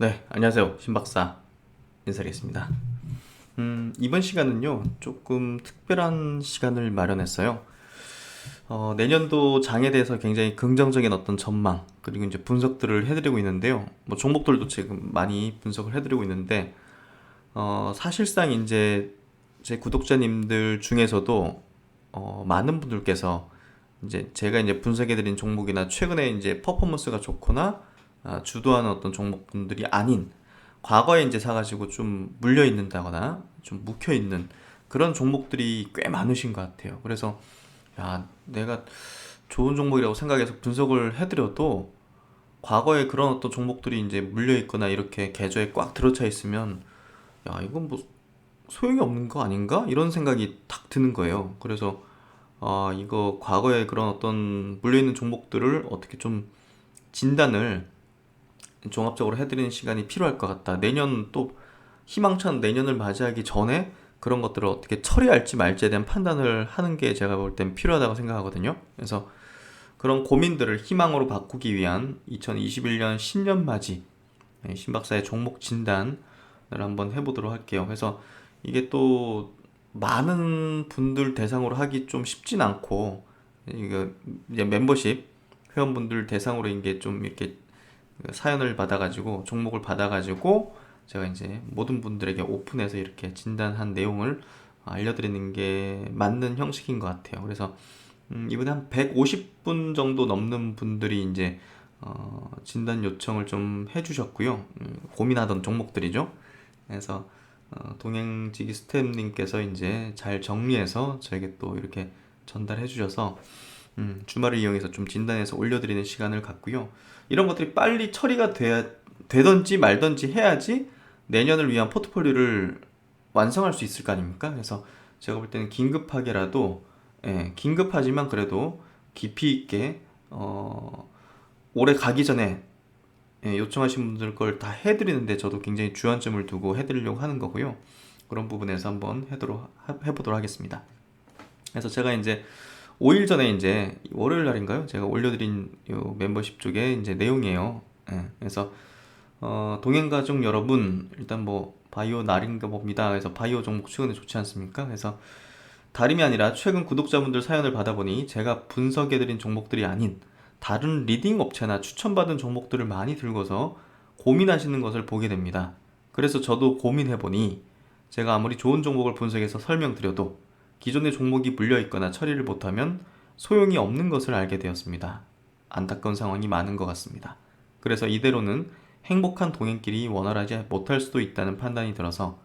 네, 안녕하세요. 신박사 인사드리겠습니다. 이번 시간은요, 조금 특별한 시간을 마련했어요. 내년도 장에 대해서 굉장히 긍정적인 어떤 전망, 그리고 이제 분석들을 해드리고 있는데요. 뭐 종목들도 지금 많이 분석을 해드리고 있는데, 사실상 이제 제 구독자님들 중에서도, 많은 분들께서 이제 제가 이제 분석해드린 종목이나 최근에 이제 퍼포먼스가 좋거나, 주도하는 어떤 종목분들이 아닌, 과거에 이제 사가지고 좀 물려 있는다거나 좀 묵혀 있는 그런 종목들이 꽤 많으신 것 같아요. 그래서 야, 내가 좋은 종목이라고 생각해서 분석을 해드려도 과거에 그런 어떤 종목들이 이제 물려 있거나 이렇게 계좌에 꽉 들어차 있으면 야, 이건 뭐 소용이 없는 거 아닌가? 이런 생각이 탁 드는 거예요. 그래서 이거 과거에 그런 어떤 물려 있는 종목들을 어떻게 좀 진단을 종합적으로 해드리는 시간이 필요할 것 같다. 내년 또 희망찬 내년을 맞이하기 전에 그런 것들을 어떻게 처리할지 말지에 대한 판단을 하는 게 제가 볼 땐 필요하다고 생각하거든요. 그래서 그런 고민들을 희망으로 바꾸기 위한 2021년 신년 맞이 신박사의 종목 진단을 한번 해보도록 할게요. 그래서 이게 또 많은 분들 대상으로 하기 좀 쉽진 않고 이거 이제 멤버십 회원분들 대상으로 이게 좀 이렇게 사연을 받아가지고 종목을 받아가지고 제가 이제 모든 분들에게 오픈해서 이렇게 진단한 내용을 알려드리는 게 맞는 형식인 것 같아요. 그래서 이번에 한 150분 정도 넘는 분들이 이제 진단 요청을 좀 해주셨고요. 고민하던 종목들이죠. 그래서 동행지기 스태프님께서 이제 잘 정리해서 저에게 또 이렇게 전달해 주셔서 주말을 이용해서 좀 진단해서 올려드리는 시간을 갖고요. 이런 것들이 빨리 처리가 되던지 말던지 해야지 내년을 위한 포트폴리오를 완성할 수 있을 거 아닙니까? 그래서 제가 볼 때는 긴급하게라도, 긴급하지만 그래도 깊이 있게, 올해 가기 전에 요청하신 분들 걸 다 해드리는데 저도 굉장히 주안점을 두고 해드리려고 하는 거고요. 그런 부분에서 한번 해보도록 하겠습니다. 그래서 제가 이제 5일 전에 이제 월요일 날인가요? 제가 올려드린 요 멤버십 쪽에 이제 내용이에요. 그래서 동행가족 여러분 일단 뭐 바이오 날인가 봅니다. 그래서 바이오 종목 최근에 좋지 않습니까? 그래서 다름이 아니라 최근 구독자분들 사연을 받아보니 제가 분석해드린 종목들이 아닌 다른 리딩 업체나 추천받은 종목들을 많이 들고서 고민하시는 것을 보게 됩니다. 그래서 저도 고민해보니 제가 아무리 좋은 종목을 분석해서 설명드려도 기존의 종목이 물려있거나 처리를 못하면 소용이 없는 것을 알게 되었습니다. 안타까운 상황이 많은 것 같습니다. 그래서 이대로는 행복한 동행길이 원활하지 못할 수도 있다는 판단이 들어서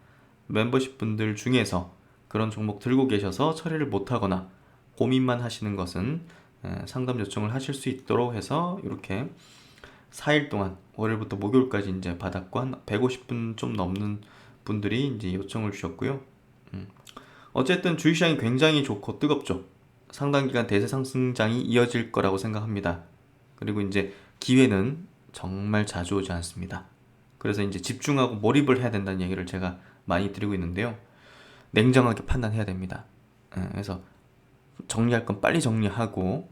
멤버십 분들 중에서 그런 종목 들고 계셔서 처리를 못하거나 고민만 하시는 것은 상담 요청을 하실 수 있도록 해서 이렇게 4일 동안 월요일부터 목요일까지 이제 받았고 한 150분 좀 넘는 분들이 이제 요청을 주셨고요. 어쨌든 주식시장이 굉장히 좋고 뜨겁죠. 상당 기간 대세 상승장이 이어질 거라고 생각합니다. 그리고 이제 기회는 정말 자주 오지 않습니다. 그래서 이제 집중하고 몰입을 해야 된다는 얘기를 제가 많이 드리고 있는데요. 냉정하게 판단해야 됩니다. 그래서 정리할 건 빨리 정리하고,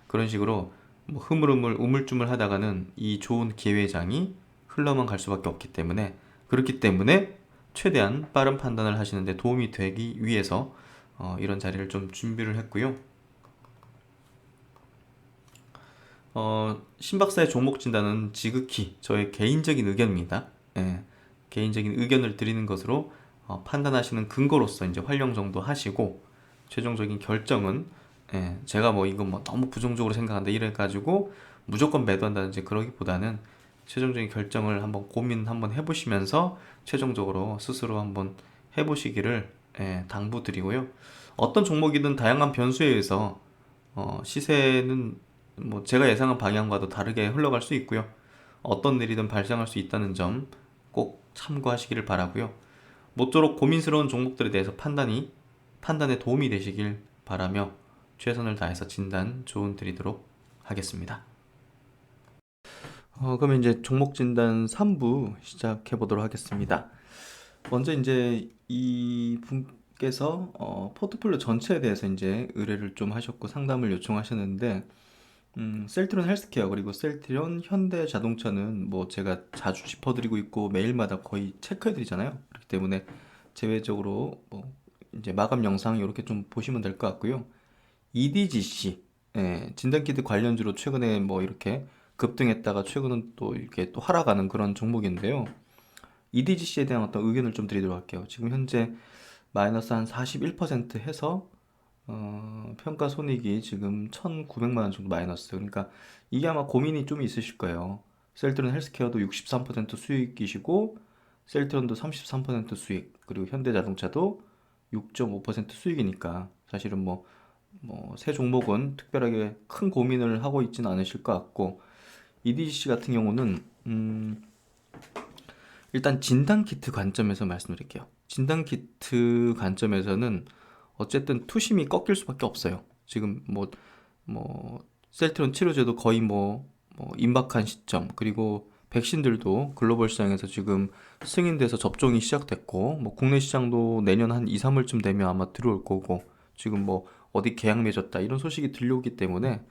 그런 식으로 뭐 흐물흐물 우물쭈물 하다가는 이 좋은 기회장이 흘러만 갈 수밖에 없기 때문에, 그렇기 때문에 최대한 빠른 판단을 하시는데 도움이 되기 위해서 이런 자리를 좀 준비를 했고요. 신박사의 종목 진단은 지극히 저의 개인적인 의견입니다. 개인적인 의견을 드리는 것으로 판단하시는 근거로서 이제 활용 정도 하시고 최종적인 결정은 제가 뭐 이거 뭐 너무 부정적으로 생각한다 이래가지고 무조건 매도한다든지 그러기보다는 최종적인 결정을 한번 고민 한번 해보시면서 최종적으로 스스로 한번 해보시기를 당부드리고요. 어떤 종목이든 다양한 변수에 의해서 시세는 뭐 제가 예상한 방향과도 다르게 흘러갈 수 있고요. 어떤 일이든 발생할 수 있다는 점 꼭 참고하시기를 바라고요. 모쪼록 고민스러운 종목들에 대해서 판단에 도움이 되시길 바라며 최선을 다해서 진단 조언 드리도록 하겠습니다. 그러면 이제 종목 진단 3부 시작해 보도록 하겠습니다. 먼저 이제 이 분께서 포트폴리오 전체에 대해서 이제 의뢰를 좀 하셨고 상담을 요청하셨는데 셀트리온 헬스케어 그리고 셀트리온 현대자동차는 뭐 제가 자주 짚어드리고 있고 매일마다 거의 체크해드리잖아요. 그렇기 때문에 제외적으로 뭐 이제 마감 영상 이렇게 좀 보시면 될 것 같고요. EDGC, 진단키트 관련주로 최근에 뭐 이렇게 급등했다가 최근은 또 이렇게 또 하락하는 그런 종목인데요. EDGC에 대한 어떤 의견을 좀 드리도록 할게요. 지금 현재 마이너스 한 41% 해서 평가 손익이 지금 1,900만 원 정도 마이너스. 그러니까 이게 아마 고민이 좀 있으실 거예요. 셀트론 헬스케어도 63% 수익이시고 셀트론도 33% 수익, 그리고 현대자동차도 6.5% 수익이니까 사실은 세 종목은 특별하게 큰 고민을 하고 있지는 않으실 것 같고 EDC 같은 경우는 일단 진단키트 관점에서 말씀드릴게요. 진단키트 관점에서는 어쨌든 투심이 꺾일 수밖에 없어요. 지금 셀트론 치료제도 거의 임박한 시점, 그리고 백신들도 글로벌 시장에서 지금 승인돼서 접종이 시작됐고, 국내 시장도 내년 한 2, 3월쯤 되면 아마 들어올 거고, 지금 어디 계약 맺었다 이런 소식이 들려오기 때문에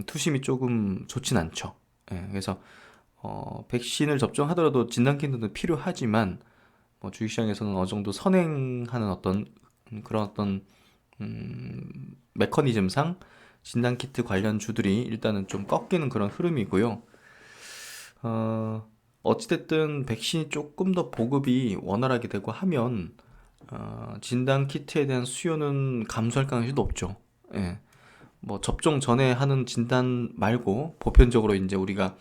투심이 조금 좋진 않죠. 예, 그래서 백신을 접종하더라도 진단키트는 필요하지만 주식시장에서는 어느 정도 선행하는 그런 메커니즘상 진단키트 관련 주들이 일단은 좀 꺾이는 그런 흐름이고요. 어찌됐든 백신이 조금 더 보급이 원활하게 되고 하면 진단키트에 대한 수요는 감소할 가능성이 높죠. 예. 접종 전에 하는 진단 말고 보편적으로 이제 우리가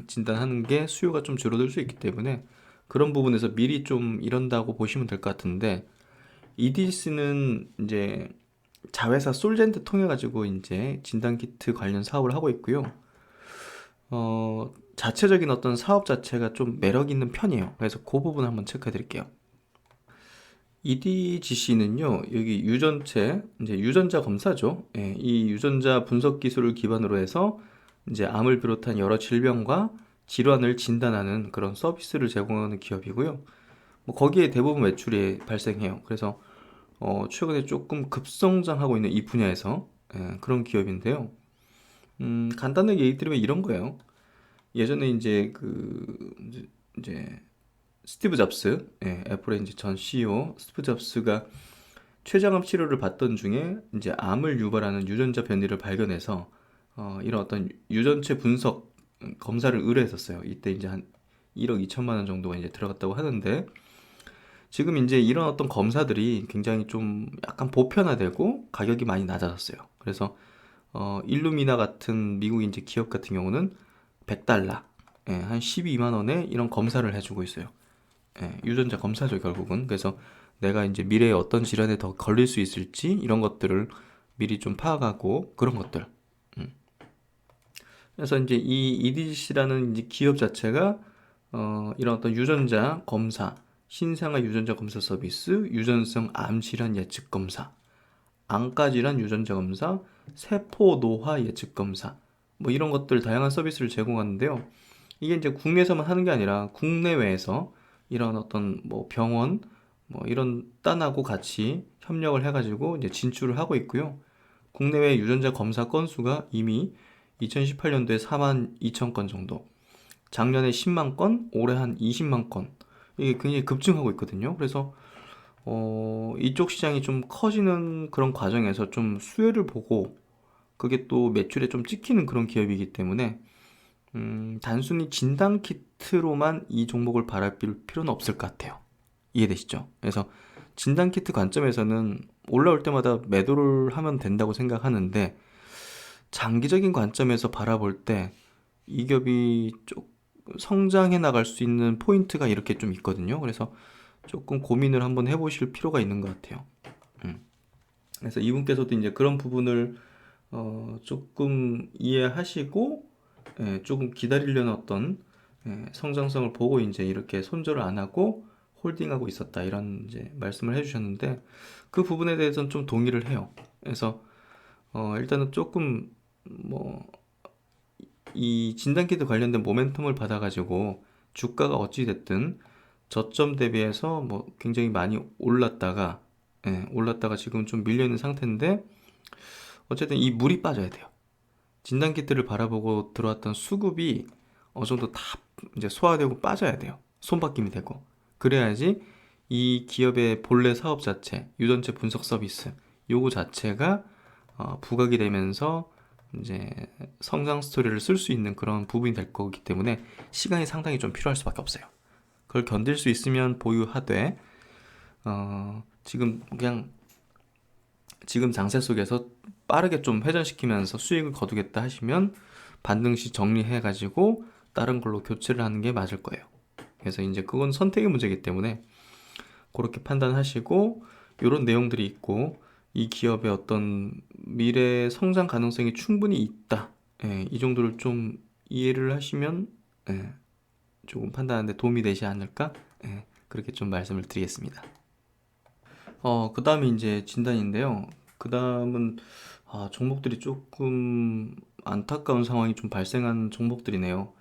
진단하는 게 수요가 좀 줄어들 수 있기 때문에 그런 부분에서 미리 좀 이런다고 보시면 될 것 같은데, EDC는 이제 자회사 솔젠트 통해 가지고 이제 진단 키트 관련 사업을 하고 있고요. 자체적인 어떤 사업 자체가 좀 매력 있는 편이에요. 그래서 그 부분 한번 체크해 드릴게요. EDGC는요, 여기 이제 유전자 검사죠. 예, 이 유전자 분석 기술을 기반으로 해서 이제 암을 비롯한 여러 질병과 질환을 진단하는 그런 서비스를 제공하는 기업이고요. 거기에 대부분 매출이 발생해요. 그래서 최근에 조금 급성장하고 있는 이 분야에서 그런 기업인데요. 간단하게 얘기 드리면 이런 거예요. 예전에 이제 스티브 잡스, 애플의 이제 전 CEO 스티브 잡스가 췌장암 치료를 받던 중에 이제 암을 유발하는 유전자 변이를 발견해서 이런 어떤 유전체 분석 검사를 의뢰했었어요. 이때 이제 한 1억 2천만 원 정도가 이제 들어갔다고 하는데, 지금 이제 이런 어떤 검사들이 굉장히 좀 약간 보편화되고 가격이 많이 낮아졌어요. 그래서 일루미나 같은 미국 이제 기업 같은 경우는 $100, 한 12만 원에 이런 검사를 해주고 있어요. 유전자 검사죠, 결국은. 그래서 내가 이제 미래에 어떤 질환에 더 걸릴 수 있을지 이런 것들을 미리 좀 파악하고 그런 것들. 그래서 이제 이 EDC라는 이제 기업 자체가 이런 어떤 유전자 검사, 신생아 유전자 검사 서비스, 유전성 암 질환 예측 검사, 안과 질환 유전자 검사, 세포 노화 예측 검사, 이런 것들 다양한 서비스를 제공하는데요. 이게 이제 국내에서만 하는 게 아니라 국내외에서 이런 어떤 병원 이런 딴하고 같이 협력을 해가지고 이제 진출을 하고 있고요. 국내외 유전자 검사 건수가 이미 2018년도에 4만 2천 건 정도, 작년에 10만 건, 올해 한 20만 건, 이게 굉장히 급증하고 있거든요. 그래서 이쪽 시장이 좀 커지는 그런 과정에서 좀 수혜를 보고 그게 또 매출에 좀 찍히는 그런 기업이기 때문에 단순히 진단 키트로만 이 종목을 바라볼 필요는 없을 것 같아요. 이해되시죠? 그래서 진단 키트 관점에서는 올라올 때마다 매도를 하면 된다고 생각하는데, 장기적인 관점에서 바라볼 때 이 기업이 좀 성장해 나갈 수 있는 포인트가 이렇게 좀 있거든요. 그래서 조금 고민을 한번 해보실 필요가 있는 것 같아요. 그래서 이분께서도 이제 그런 부분을 조금 이해하시고 조금 기다리려는 어떤 성장성을 보고 이제 이렇게 손절을 안 하고 홀딩하고 있었다 이런 이제 말씀을 해주셨는데, 그 부분에 대해서는 좀 동의를 해요. 그래서 일단은 조금 이 진단키트 관련된 모멘텀을 받아가지고 주가가 어찌 됐든 저점 대비해서 굉장히 많이 올랐다가 지금 좀 밀려 있는 상태인데, 어쨌든 이 물이 빠져야 돼요. 진단키트를 바라보고 들어왔던 수급이 어느 정도 다 이제 소화되고 빠져야 돼요. 손바뀜이 되고. 그래야지 이 기업의 본래 사업 자체, 유전체 분석 서비스, 요거 자체가 부각이 되면서 이제 성장 스토리를 쓸 수 있는 그런 부분이 될 거기 때문에 시간이 상당히 좀 필요할 수밖에 없어요. 그걸 견딜 수 있으면 보유하되, 지금 그냥 지금 장세 속에서 빠르게 좀 회전시키면서 수익을 거두겠다 하시면 반등시 정리해가지고 다른 걸로 교체를 하는 게 맞을 거예요. 그래서 이제 그건 선택의 문제이기 때문에 그렇게 판단하시고 이런 내용들이 있고 이 기업의 어떤 미래 성장 가능성이 충분히 있다. 예, 이 정도를 좀 이해를 하시면 예, 조금 판단하는데 도움이 되지 않을까? 예, 그렇게 좀 말씀을 드리겠습니다. 그 다음에 이제 진단인데요. 그 다음은 종목들이 조금 안타까운 상황이 좀 발생한 종목들이네요.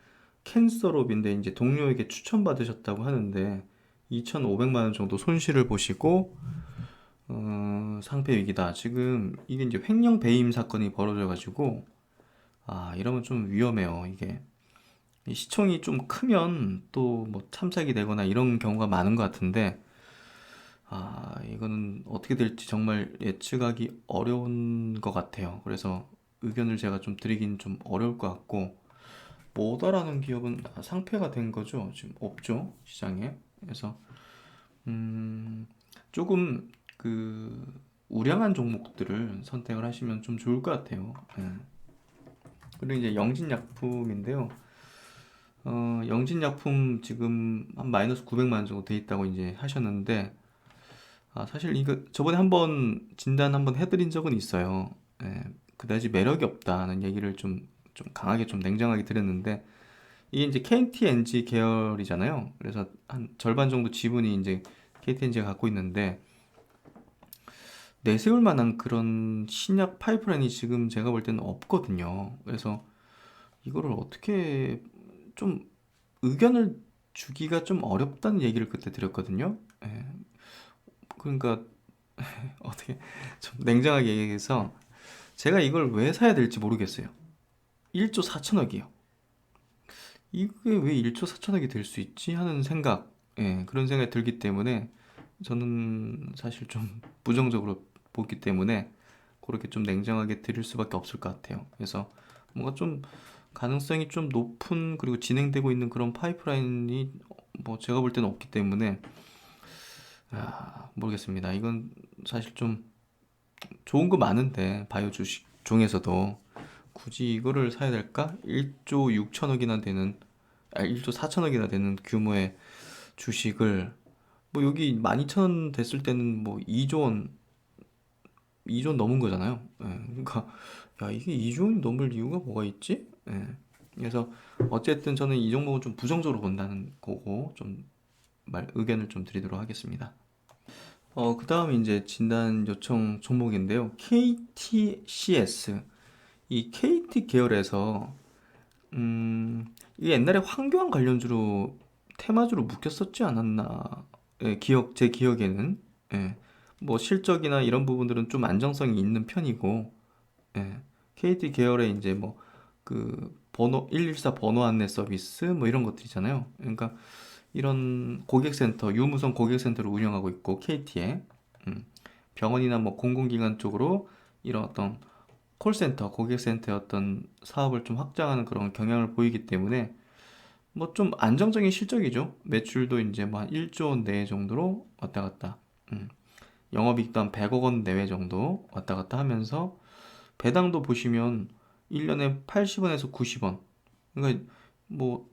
캔서롭인데 이제 동료에게 추천받으셨다고 하는데 2,500만 원 정도 손실을 보시고 상패 위기다. 지금 이게 이제 횡령 배임 사건이 벌어져가지고 이러면 좀 위험해요. 이게 이 시총이 좀 크면 또 뭐 참작이 되거나 이런 경우가 많은 것 같은데 이거는 어떻게 될지 정말 예측하기 어려운 것 같아요. 그래서 의견을 제가 좀 드리긴 좀 어려울 것 같고, 모더라는 기업은 상폐가 된 거죠. 지금 없죠, 시장에. 그래서, 조금 그, 우량한 종목들을 선택을 하시면 좀 좋을 것 같아요. 예. 그리고 이제 영진약품인데요. 영진약품 지금 한 마이너스 900만 원 정도 돼 있다고 이제 하셨는데, 사실 이거 저번에 한번 진단 한번 해드린 적은 있어요. 예, 그다지 매력이 없다는 얘기를 좀 강하게 좀 냉정하게 드렸는데 이게 이제 KTNG 계열이잖아요. 그래서 한 절반 정도 지분이 이제 KTNG가 갖고 있는데 내세울 만한 그런 신약 파이프라인이 지금 제가 볼 때는 없거든요. 그래서 이거를 어떻게 좀 의견을 주기가 좀 어렵다는 얘기를 그때 드렸거든요. 예, 그러니까 어떻게 좀 냉정하게 얘기해서 제가 이걸 왜 사야 될지 모르겠어요. 1조 4천억이요. 이게 왜 1조 4천억이 될 수 있지 하는 생각, 그런 생각이 들기 때문에 저는 사실 좀 부정적으로 보기 때문에 그렇게 좀 냉정하게 드릴 수밖에 없을 것 같아요. 그래서 뭔가 좀 가능성이 좀 높은 그리고 진행되고 있는 그런 파이프라인이 뭐 제가 볼 때는 없기 때문에 모르겠습니다. 이건 사실 좀 좋은 거 많은데 바이오 주식 중에서도 굳이 이거를 사야 될까? 1조 6천억이나 되는 1조 4천억이나 되는 규모의 주식을 뭐 여기 12,000원 됐을 때는 뭐 2조 원 2조 원 넘은 거잖아요. 예, 그러니까 야 이게 2조 원이 넘을 이유가 뭐가 있지? 예. 그래서 어쨌든 저는 이 종목은 좀 부정적으로 본다는 거고 좀 의견을 좀 드리도록 하겠습니다. 그 다음에 이제 진단 요청 종목인데요. KTCS. 이 KT 계열에서, 이게 옛날에 황교안 관련주로, 테마주로 묶였었지 않았나. 예, 제 기억에는. 예, 뭐 실적이나 이런 부분들은 좀 안정성이 있는 편이고, 예, KT 계열에 이제 뭐, 번호, 114 번호 안내 서비스, 뭐 이런 것들이잖아요. 그러니까 이런 고객센터, 유무선 고객센터를 운영하고 있고, KT에. 병원이나 뭐 공공기관 쪽으로 이런 어떤 콜센터, 고객센터의 어떤 사업을 좀 확장하는 그런 경향을 보이기 때문에 뭐 좀 안정적인 실적이죠. 매출도 이제 뭐 한 1조 원 내외 정도로 왔다 갔다. 음. 영업이익도 한 100억 원 내외 정도 왔다 갔다 하면서 배당도 보시면 1년에 80원에서 90원. 그러니까 뭐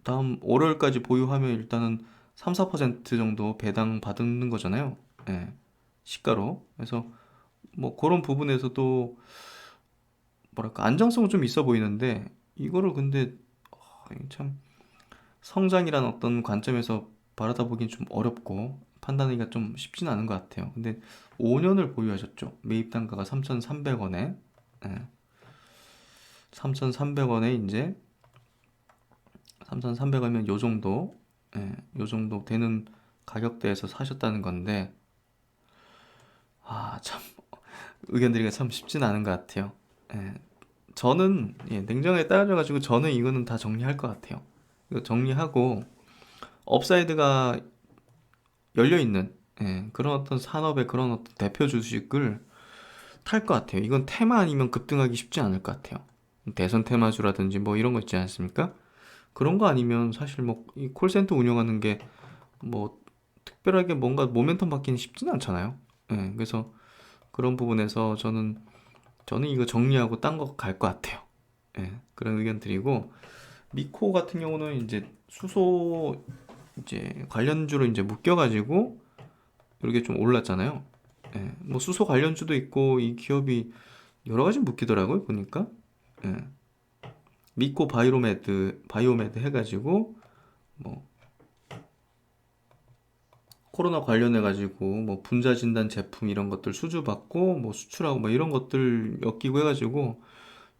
다음 월요일까지 보유하면 일단은 3, 4% 정도 배당 받는 거잖아요. 예. 시가로. 그래서 뭐 그런 부분에서도 뭐랄까 안정성은 좀 있어 보이는데 이거를 근데 참 성장이란 어떤 관점에서 바라다보긴 좀 어렵고 판단하기가 좀 쉽진 않은 것 같아요. 근데 5년을 보유하셨죠. 매입 단가가 3,300원에 3,300원에 이제 3,300원이면 요 정도 요 정도 되는 가격대에서 사셨다는 건데 참 의견 드리기가 참 쉽진 않은 것 같아요. 예, 저는 냉정하게 따져가지고 저는 이거는 다 정리할 것 같아요. 이거 정리하고 업사이드가 열려 있는 그런 어떤 산업의 그런 어떤 대표 주식을 탈 것 같아요. 이건 테마 아니면 급등하기 쉽지 않을 것 같아요. 대선 테마주라든지 뭐 이런 거 있지 않습니까? 그런 거 아니면 사실 뭐 이 콜센터 운영하는 게 뭐 특별하게 뭔가 모멘텀 받기는 쉽지는 않잖아요. 그래서 그런 부분에서 저는 이거 정리하고 딴 거 갈 것 같아요. 그런 의견 드리고 미코 같은 경우는 이제 수소 이제 관련주로 이제 묶여가지고 이렇게 좀 올랐잖아요. 뭐 수소 관련주도 있고 이 기업이 여러 가지 묶이더라고요 보니까. 예, 미코 바이오메드 해가지고 뭐 코로나 관련해가지고 뭐 분자 진단 제품 이런 것들 수주받고 뭐 수출하고 뭐 이런 것들 엮이고 해가지고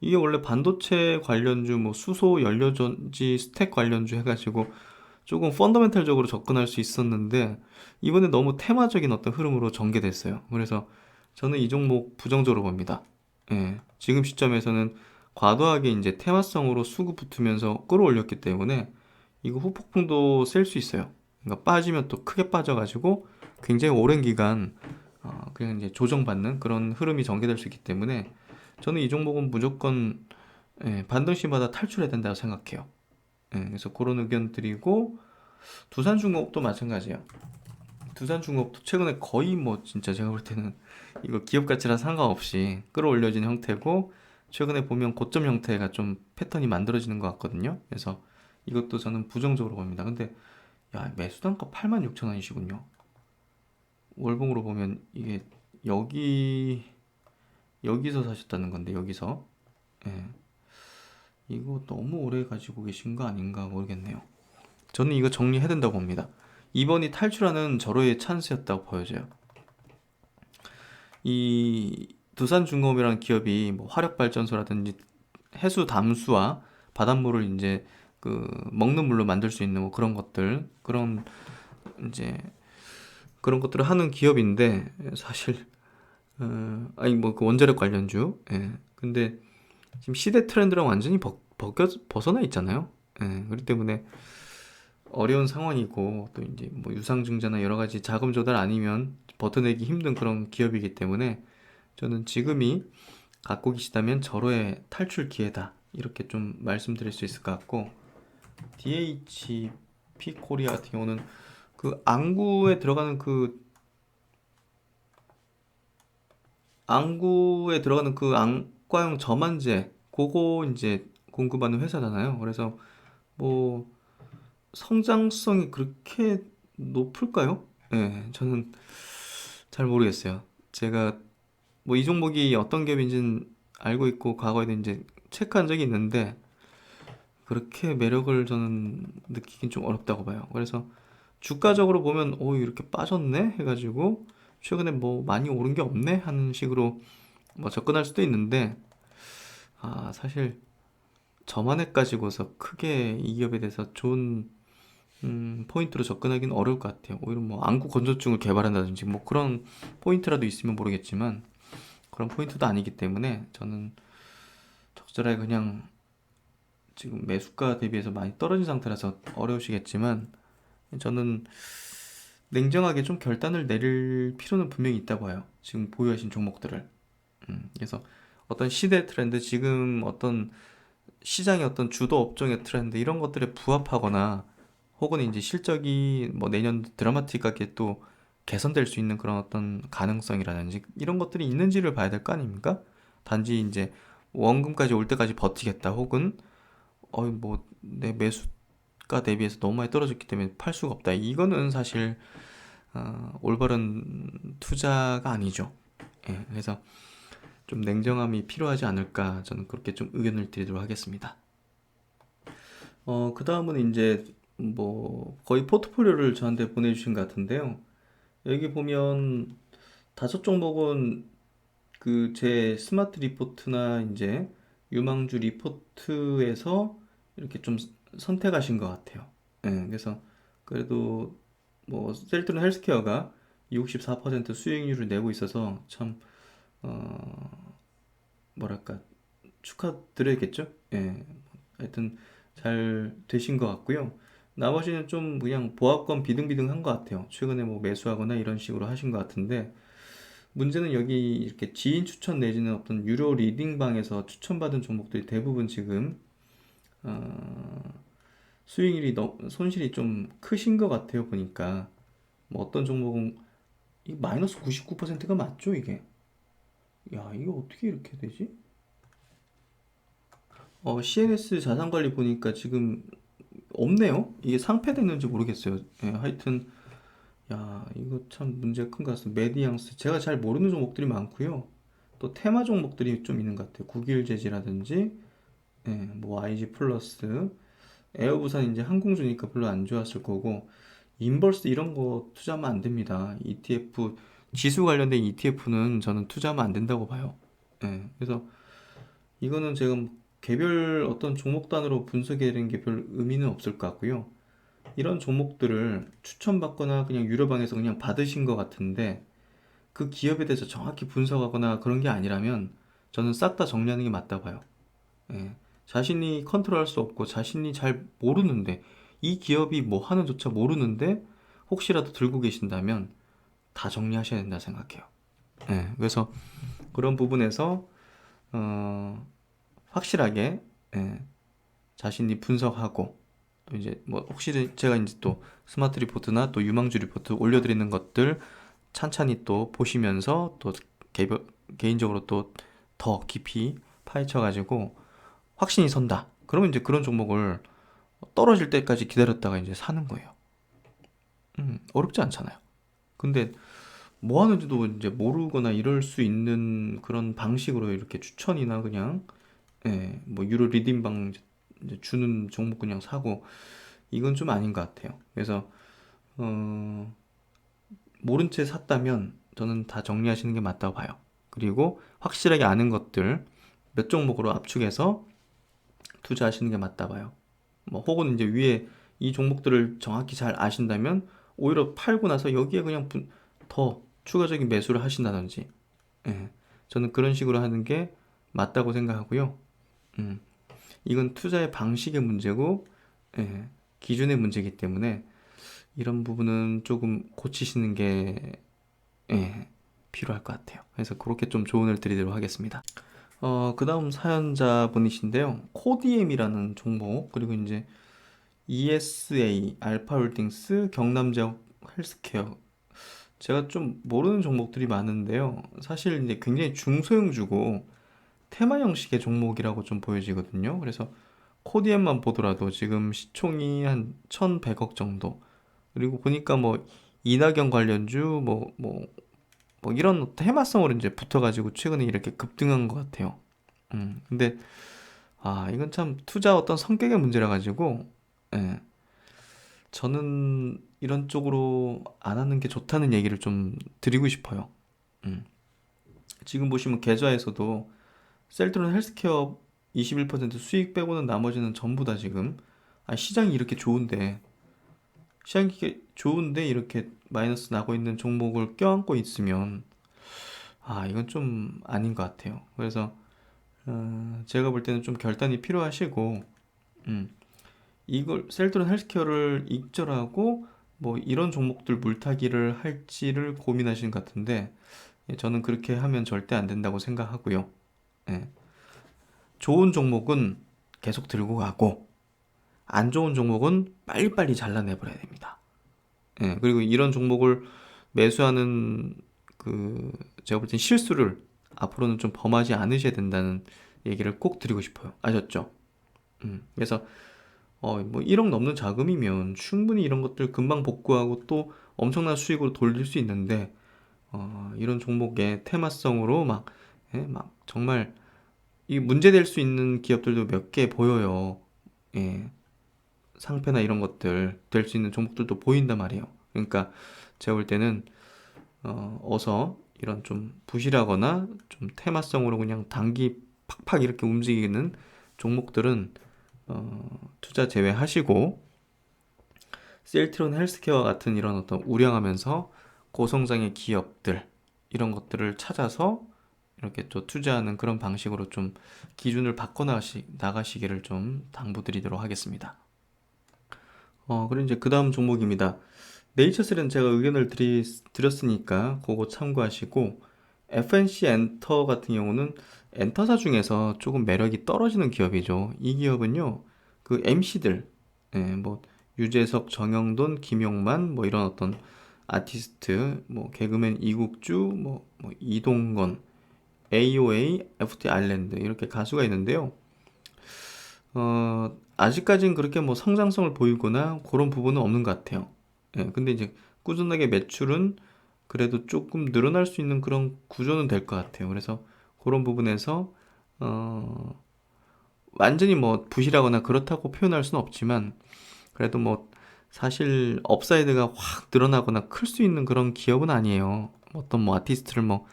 이게 원래 반도체 관련주 뭐 수소 연료전지 스택 관련주 해가지고 조금 펀더멘탈적으로 접근할 수 있었는데 이번에 너무 테마적인 어떤 흐름으로 전개됐어요. 그래서 저는 이 종목 부정적으로 봅니다. 지금 시점에서는 과도하게 이제 테마성으로 수급 붙으면서 끌어올렸기 때문에 이거 후폭풍도 셀 수 있어요. 그러니까 빠지면 또 크게 빠져가지고 굉장히 오랜 기간 그냥 이제 조정받는 그런 흐름이 전개될 수 있기 때문에 저는 이 종목은 무조건 반등시마다 탈출해야 된다고 생각해요. 그래서 그런 의견 드리고 두산중공업도 마찬가지예요. 두산중공업도 최근에 거의 뭐 진짜 제가 볼 때는 이거 기업 가치랑 상관없이 끌어올려진 형태고 최근에 보면 고점 형태가 좀 패턴이 만들어지는 것 같거든요. 그래서 이것도 저는 부정적으로 봅니다. 근데 야 매수 단가 86,000원이시군요. 월봉으로 보면 이게 여기 여기서 사셨다는 건데 여기서 예, 이거 너무 오래 가지고 계신 거 아닌가 모르겠네요. 저는 이거 정리해야 된다고 봅니다. 이번이 탈출하는 절호의 찬스였다고 보여져요. 이 두산중공업이라는 기업이 뭐 화력발전소라든지 해수 담수와 바닷물을 이제 그 먹는 물로 만들 수 있는 뭐 그런 것들 그런 이제 그런 것들을 하는 기업인데 사실 아니 뭐 그 원자력 관련주 근데 지금 시대 트렌드랑 완전히 벗어나 있잖아요. 그렇기 때문에 어려운 상황이고 또 이제 뭐 유상증자나 여러 가지 자금 조달 아니면 버텨내기 힘든 그런 기업이기 때문에 저는 지금이 갖고 계시다면 절호의 탈출 기회다 이렇게 좀 말씀드릴 수 있을 것 같고 DHP 코리아 같은 경우는 그 안구에 들어가는 그 안구에 들어가는 그 안과용 점안제 그거 이제 공급하는 회사잖아요. 그래서 뭐 성장성이 그렇게 높을까요? 저는 잘 모르겠어요. 제가 뭐 이 종목이 어떤 기업인지는 알고 있고 과거에도 이제 체크한 적이 있는데 그렇게 매력을 저는 느끼긴 좀 어렵다고 봐요. 그래서 주가적으로 보면 오 이렇게 빠졌네 해가지고 최근에 뭐 많이 오른 게 없네 하는 식으로 뭐 접근할 수도 있는데 사실 저만의 가지고서 크게 이 기업에 대해서 좋은 포인트로 접근하기는 어려울 것 같아요. 오히려 뭐 안구 건조증을 개발한다든지 뭐 그런 포인트라도 있으면 모르겠지만 그런 포인트도 아니기 때문에 저는 적절하게 그냥 지금 매수가 대비해서 많이 떨어진 상태라서 어려우시겠지만 저는 냉정하게 좀 결단을 내릴 필요는 분명히 있다고 봐요. 지금 보유하신 종목들을. 그래서 어떤 시대 트렌드, 지금 어떤 시장의 어떤 주도 업종의 트렌드 이런 것들에 부합하거나 혹은 이제 실적이 뭐 내년 드라마틱하게 또 개선될 수 있는 그런 어떤 가능성이라든지 이런 것들이 있는지를 봐야 될 거 아닙니까? 단지 이제 원금까지 올 때까지 버티겠다 혹은 뭐 내 매수가 대비해서 너무 많이 떨어졌기 때문에 팔 수가 없다. 이거는 사실 올바른 투자가 아니죠. 그래서 좀 냉정함이 필요하지 않을까 저는 그렇게 좀 의견을 드리도록 하겠습니다. 그 다음은 이제 뭐 거의 포트폴리오를 저한테 보내주신 것 같은데요. 여기 보면 다섯 종목은 그 제 스마트 리포트나 이제 유망주 리포트에서 이렇게 좀 선택하신 것 같아요. 그래서 그래도 뭐 셀트론 헬스케어가 64% 수익률을 내고 있어서 참 뭐랄까 축하드려야겠죠? 예. 하여튼 잘 되신 것 같고요. 나머지는 좀 그냥 보합권 비등비등한 것 같아요. 최근에 뭐 매수하거나 이런 식으로 하신 것 같은데 문제는 여기 이렇게 지인 추천 내지는 어떤 유료 리딩방에서 추천받은 종목들이 대부분 지금 어, 수익률이 손실이 좀 크신 것 같아요. 보니까 뭐 어떤 종목은 이 마이너스 99%가 맞죠, 이게? 야, 이게 어떻게 이렇게 되지? CNS 자산관리 보니까 지금 없네요. 이게 상폐됐는지 모르겠어요. 예, 하여튼 야, 이거 참 문제가 큰 것 같습니다. 메디앙스 제가 잘 모르는 종목들이 많고요. 또 테마 종목들이 좀 있는 것 같아요. 국일제지라든지 예, 뭐 IG 플러스, 에어부산 이제 항공주니까 별로 안 좋았을 거고 인버스 이런 거 투자하면 안 됩니다. ETF 지수 관련된 ETF는 저는 투자하면 안 된다고 봐요. 예, 그래서 이거는 제가 개별 어떤 종목단으로 분석해야 되는 게 별 의미는 없을 것 같고요. 이런 종목들을 추천받거나 그냥 유료방에서 그냥 받으신 것 같은데 그 기업에 대해서 정확히 분석하거나 그런 게 아니라면 저는 싹 다 정리하는 게 맞다 봐요. 예. 자신이 컨트롤할 수 없고 자신이 잘 모르는데 이 기업이 뭐 하는조차 모르는데 혹시라도 들고 계신다면 다 정리하셔야 된다 생각해요. 예. 그래서 그런 부분에서 어, 확실하게 예, 자신이 분석하고 또 이제 뭐 혹시 제가 이제 또 스마트 리포트나 또 유망주 리포트 올려드리는 것들 찬찬히 또 보시면서 또 개인적으로 또 더 깊이 파헤쳐가지고 확신이 선다. 그러면 이제 그런 종목을 떨어질 때까지 기다렸다가 이제 사는 거예요. 어렵지 않잖아요. 근데 뭐 하는지도 이제 모르거나 이럴 수 있는 그런 방식으로 이렇게 추천이나 그냥 예, 뭐 유료 리딩방 이제 주는 종목 그냥 사고 이건 좀 아닌 것 같아요. 그래서 어, 모른 채 샀다면 저는 다 정리하시는 게 맞다고 봐요. 그리고 확실하게 아는 것들 몇 종목으로 압축해서 투자하시는 게 맞다 봐요. 뭐 혹은 이제 위에 이 종목들을 정확히 잘 아신다면 오히려 팔고 나서 여기에 그냥 더 추가적인 매수를 하신다든지 예, 저는 그런 식으로 하는 게 맞다고 생각하고요. 음, 이건 투자의 방식의 문제고 예, 기준의 문제이기 때문에 이런 부분은 조금 고치시는 게 예, 필요할 것 같아요. 그래서 그렇게 좀 조언을 드리도록 하겠습니다. 그 다음 사연자분이신데요. 코디엠이라는 종목, 그리고 이제 ESA, 알파홀딩스, 경남지역 헬스케어. 제가 좀 모르는 종목들이 많은데요. 사실 이제 굉장히 중소형주고 테마 형식의 종목이라고 좀 보여지거든요. 그래서 코디엠만 보더라도 지금 시총이 한 1,100억 정도. 그리고 보니까 뭐 이낙연 관련주 뭐 이런 테마성으로 이제 붙어가지고 최근에 이렇게 급등한 것 같아요. 근데 이건 참 투자 어떤 성격의 문제라 가지고 예, 저는 이런 쪽으로 안 하는 게 좋다는 얘기를 좀 드리고 싶어요. 음. 지금 보시면 계좌에서도 셀트론 헬스케어 21% 수익 빼고는 나머지는 전부 다 지금 시장이 이렇게 좋은데 시장이 이렇게 좋은데 이렇게 마이너스 나고 있는 종목을 껴안고 있으면 이건 좀 아닌 것 같아요. 그래서 제가 볼 때는 좀 결단이 필요하시고 음, 이걸 셀트론 헬스케어를 익절하고 뭐 이런 종목들 물타기를 할지를 고민하시는 것 같은데 저는 그렇게 하면 절대 안 된다고 생각하고요. 예, 좋은 종목은 계속 들고 가고 안 좋은 종목은 빨리빨리 잘라내버려야 됩니다. 예, 그리고 이런 종목을 매수하는 그 제가 볼 땐 실수를 앞으로는 좀 범하지 않으셔야 된다는 얘기를 꼭 드리고 싶어요. 아셨죠? 그래서 뭐 1억 넘는 자금이면 충분히 이런 것들 금방 복구하고 또 엄청난 수익으로 돌릴 수 있는데 이런 종목의 테마성으로 막 정말 이 문제될 수 있는 기업들도 몇 개 보여요. 예, 상패나 이런 것들 될 수 있는 종목들도 보인단 말이에요. 그러니까 제가 볼 때는 어서 이런 좀 부실하거나 좀 테마성으로 그냥 단기 팍팍 이렇게 움직이는 종목들은 투자 제외하시고 셀트론 헬스케어 같은 이런 어떤 우량하면서 고성장의 기업들 이런 것들을 찾아서 이렇게 또 투자하는 그런 방식으로 좀 기준을 나가시기를 좀 당부드리도록 하겠습니다. 그리고 이제 그 다음 종목입니다. 네이처셀은 제가 의견을 드렸으니까 그거 참고하시고, FNC 엔터 같은 경우는 엔터사 중에서 조금 매력이 떨어지는 기업이죠. 이 기업은요, 그 MC들, 뭐 유재석, 정영돈, 김용만, 뭐 이런 어떤 아티스트, 뭐 개그맨 이국주, 뭐 이동건, AOA, FT 아일랜드 이렇게 가수가 있는데요. 아직까지는 그렇게 뭐 성장성을 보이거나 그런 부분은 없는 것 같아요. 근데 이제 꾸준하게 매출은 그래도 조금 늘어날 수 있는 그런 구조는 될 것 같아요. 그래서 그런 부분에서 어, 완전히 뭐 부실하거나 그렇다고 표현할 수는 없지만, 그래도 뭐 사실 업사이드가 확 늘어나거나 클 수 있는 그런 기업은 아니에요. 어떤 뭐 아티스트를 뭐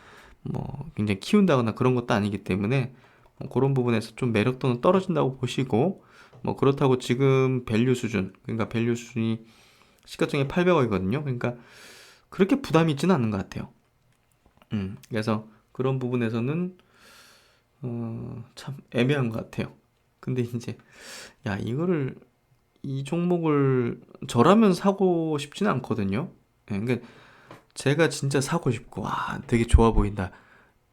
굉장히 키운다거나 그런 것도 아니기 때문에 뭐 그런 부분에서 좀 매력도는 떨어진다고 보시고, 뭐 그렇다고 지금 밸류 수준, 그러니까 밸류 수준이 시가총액 800억이거든요. 그러니까 그렇게 부담이 있지는 않는 것 같아요. 그래서 그런 부분에서는 참 애매한 것 같아요. 근데 이제 이거를 이 종목을 저라면 사고 싶지는 않거든요. 그러니까 제가 진짜 사고 싶고 되게 좋아 보인다,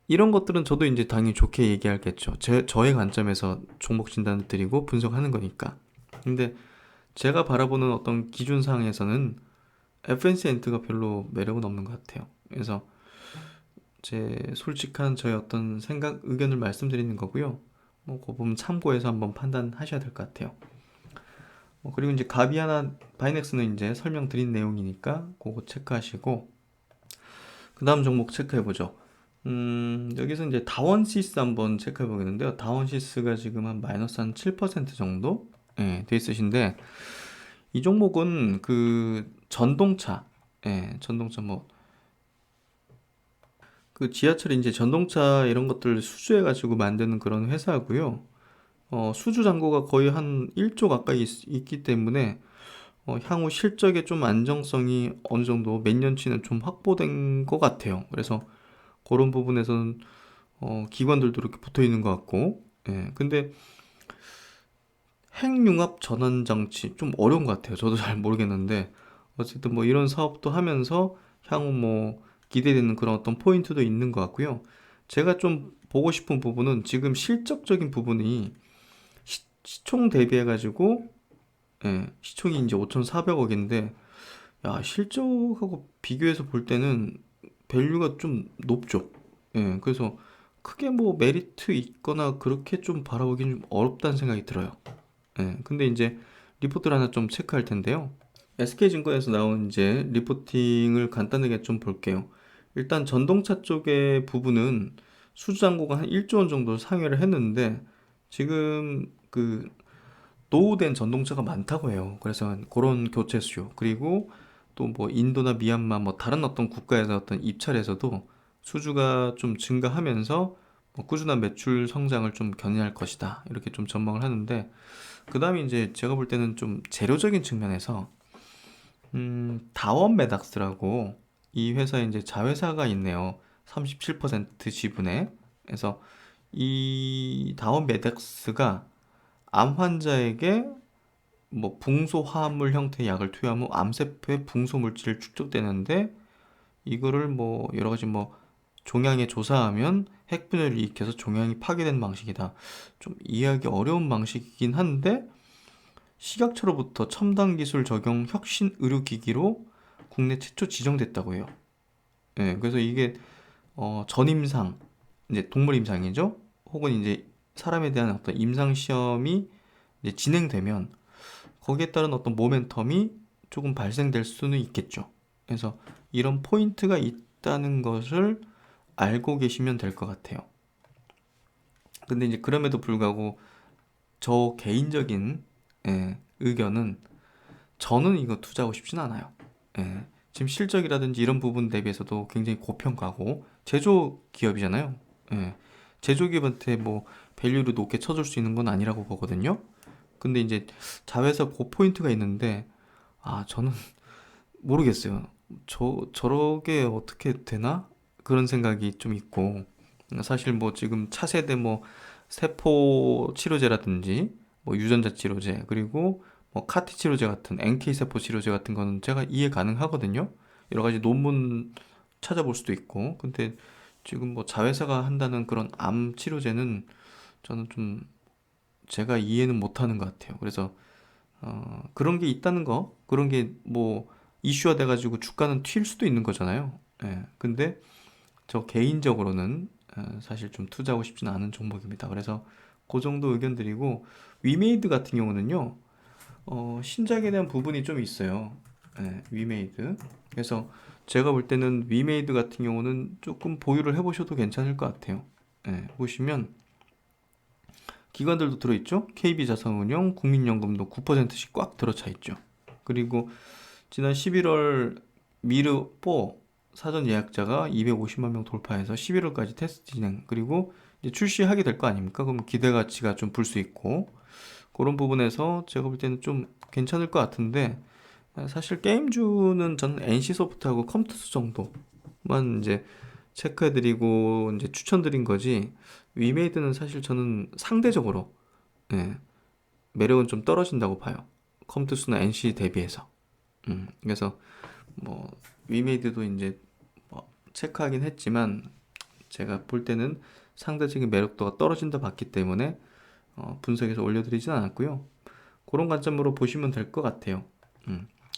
이런 것들은 저도 이제 당연히 좋게 얘기하겠죠. 저의 관점에서 종목 진단을 드리고 분석하는 거니까. 근데 제가 바라보는 어떤 기준상에서는 FNC 엔트가 별로 매력은 없는 것 같아요. 그래서 제 솔직한 저의 어떤 생각, 의견을 말씀드리는 거고요. 뭐 그 부분 참고해서 한번 판단하셔야 될 것 같아요. 그리고 이제 가비아나 바이넥스는 이제 설명드린 내용이니까 그거 체크하시고, 그 다음 종목 체크해보죠. 여기서 이제 다원시스 한번 체크해 보겠는데요. 다원시스가 지금 한 마이너스 한 7% 정도 돼 있으신데, 이 종목은 그 전동차, 전동차 뭐 그 지하철 이제 전동차 이런 것들 수주해 가지고 만드는 그런 회사고요. 수주 잔고가 거의 한 1조 가까이 있기 때문에 향후 실적의 좀 안정성이 어느 정도 몇 년치는 좀 확보된 것 같아요. 그래서 그런 부분에서는 기관들도 이렇게 붙어 있는 것 같고, 근데 핵융합 전환 장치 좀 어려운 것 같아요. 저도 잘 모르겠는데, 어쨌든 뭐 이런 사업도 하면서 향후 뭐 기대되는 그런 어떤 포인트도 있는 것 같고요. 제가 좀 보고 싶은 부분은 지금 실적적인 부분이 시총 대비해가지고, 시총이 이제 5,400억인데, 실적하고 비교해서 볼 때는 밸류가 좀 높죠. 그래서 크게 뭐 메리트 있거나 그렇게 좀 바라보기는 좀 어렵다는 생각이 들어요. 근데 이제 리포트를 하나 좀 체크할 텐데요. SK증권에서 나온 이제 리포팅을 간단하게 좀 볼게요. 일단 전동차 쪽의 부분은 수주잔고가 한 1조 원 정도 상회를 했는데, 지금 그 노후된 전동차가 많다고 해요. 그래서 그런 교체 수요, 그리고 또 뭐 인도나 미얀마 뭐 다른 어떤 국가에서 어떤 입찰에서도 수주가 좀 증가하면서 뭐 꾸준한 매출 성장을 좀 견인할 것이다, 이렇게 좀 전망을 하는데, 그 다음에 이제 제가 볼 때는 좀 재료적인 측면에서 다원 메닥스라고 이 회사에 이제 자회사가 있네요. 37% 지분에. 그래서 이 다원 메닥스가 암 환자에게 뭐 붕소 화합물 형태의 약을 투여하면 암세포의 붕소 물질을 축적되는데, 이거를 뭐 여러 가지 뭐 종양에 조사하면 핵분열을 일으켜서 종양이 파괴된 방식이다. 좀 이해하기 어려운 방식이긴 한데, 식약처로부터 첨단 기술 적용 혁신 의료기기로 국내 최초 지정됐다고 해요. 그래서 이게 전임상, 이제 동물 임상이죠. 혹은 이제 사람에 대한 어떤 임상 시험이 이제 진행되면 거기에 따른 어떤 모멘텀이 조금 발생될 수는 있겠죠. 그래서 이런 포인트가 있다는 것을 알고 계시면 될 것 같아요. 근데 이제 그럼에도 불구하고 저 개인적인 의견은, 저는 이거 투자하고 싶진 않아요. 지금 실적이라든지 이런 부분 대비해서도 굉장히 고평가고 제조 기업이잖아요. 제조 기업한테 뭐 밸류를 높게 쳐줄 수 있는 건 아니라고 보거든요. 근데 이제 자회사 고 포인트가 있는데, 저는 모르겠어요. 저러게 어떻게 되나? 그런 생각이 좀 있고, 사실 뭐 지금 차세대 뭐 세포 치료제라든지 뭐 유전자 치료제 그리고 뭐 카티 치료제 같은 NK 세포 치료제 같은 거는 제가 이해 가능하거든요. 여러 가지 논문 찾아볼 수도 있고. 근데 지금 뭐 자회사가 한다는 그런 암 치료제는 저는 좀 제가 이해는 못하는 것 같아요. 그래서 그런 게 있다는 거, 그런 게 뭐 이슈화 돼가지고 주가는 튈 수도 있는 거잖아요. 예. 근데 저 개인적으로는 사실 좀 투자하고 싶지는 않은 종목입니다. 그래서 그 정도 의견 드리고 위메이드 같은 경우는요. 신작에 대한 부분이 좀 있어요. 예, 위메이드. 그래서 제가 볼 때는 위메이드 같은 경우는 조금 보유를 해보셔도 괜찮을 것 같아요. 예, 보시면 기관들도 들어있죠. KB자산운용, 국민연금도 9%씩 꽉 들어차 있죠. 그리고 지난 11월 미르4 사전 예약자가 250만 명 돌파해서 11월까지 테스트 진행. 그리고 이제 출시하게 될 거 아닙니까? 그럼 기대 가치가 좀 불 수 있고 그런 부분에서 제가 볼 때는 좀 괜찮을 것 같은데 사실 게임주는 저는 NC소프트하고 컴투스 정도만 이제 체크해드리고 이제 추천드린 거지 위메이드는 사실 저는 상대적으로 예, 매력은 좀 떨어진다고 봐요. 컴투스나 NC 대비해서. 그래서 뭐 위메이드도 이제 뭐 체크하긴 했지만 제가 볼 때는 상대적인 매력도가 떨어진다 봤기 때문에 분석해서 올려드리진 않았고요. 그런 관점으로 보시면 될 것 같아요.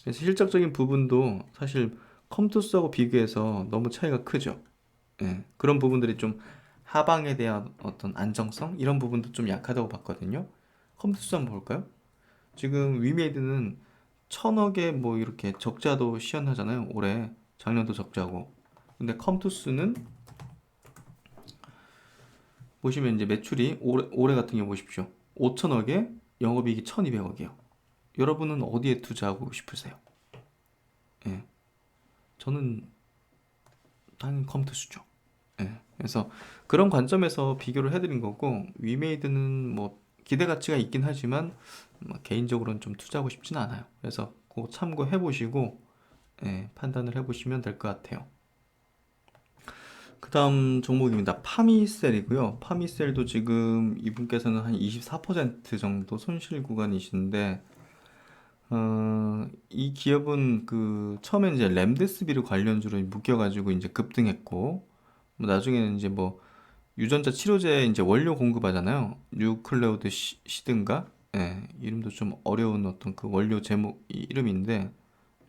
그래서 실적적인 부분도 사실 컴투스하고 비교해서 너무 차이가 크죠. 예, 그런 부분들이 좀 하방에 대한 어떤 안정성 이런 부분도 좀 약하다고 봤거든요. 컴투스 한번 볼까요? 지금 위메이드는 천억에 뭐 이렇게 적자도 시현하잖아요. 올해 작년도 적자고. 근데 컴투스는 보시면 이제 매출이 올해 같은 경우 보십시오. 5천억에 영업이익이 1,200억이에요. 여러분은 어디에 투자하고 싶으세요? 예, 저는 당연히 컴투스죠. 예, 그래서 그런 관점에서 비교를 해드린 거고 위메이드는 뭐 기대 가치가 있긴 하지만 뭐 개인적으로는 좀 투자하고 싶진 않아요. 그래서 그거 참고해 보시고 예, 판단을 해보시면 될 것 같아요. 그 다음 종목입니다. 파미셀이고요. 파미셀도 지금 이분께서는 한 24% 정도 손실 구간이신데 이 기업은 그 처음에 이제 램데스비르 관련주로 묶여가지고 이제 급등했고 뭐 나중에는 이제 뭐 유전자 치료제 이제 원료 공급하잖아요. 뉴클레오드 시든가 예, 이름도 좀 어려운 어떤 그 원료 제목 이름인데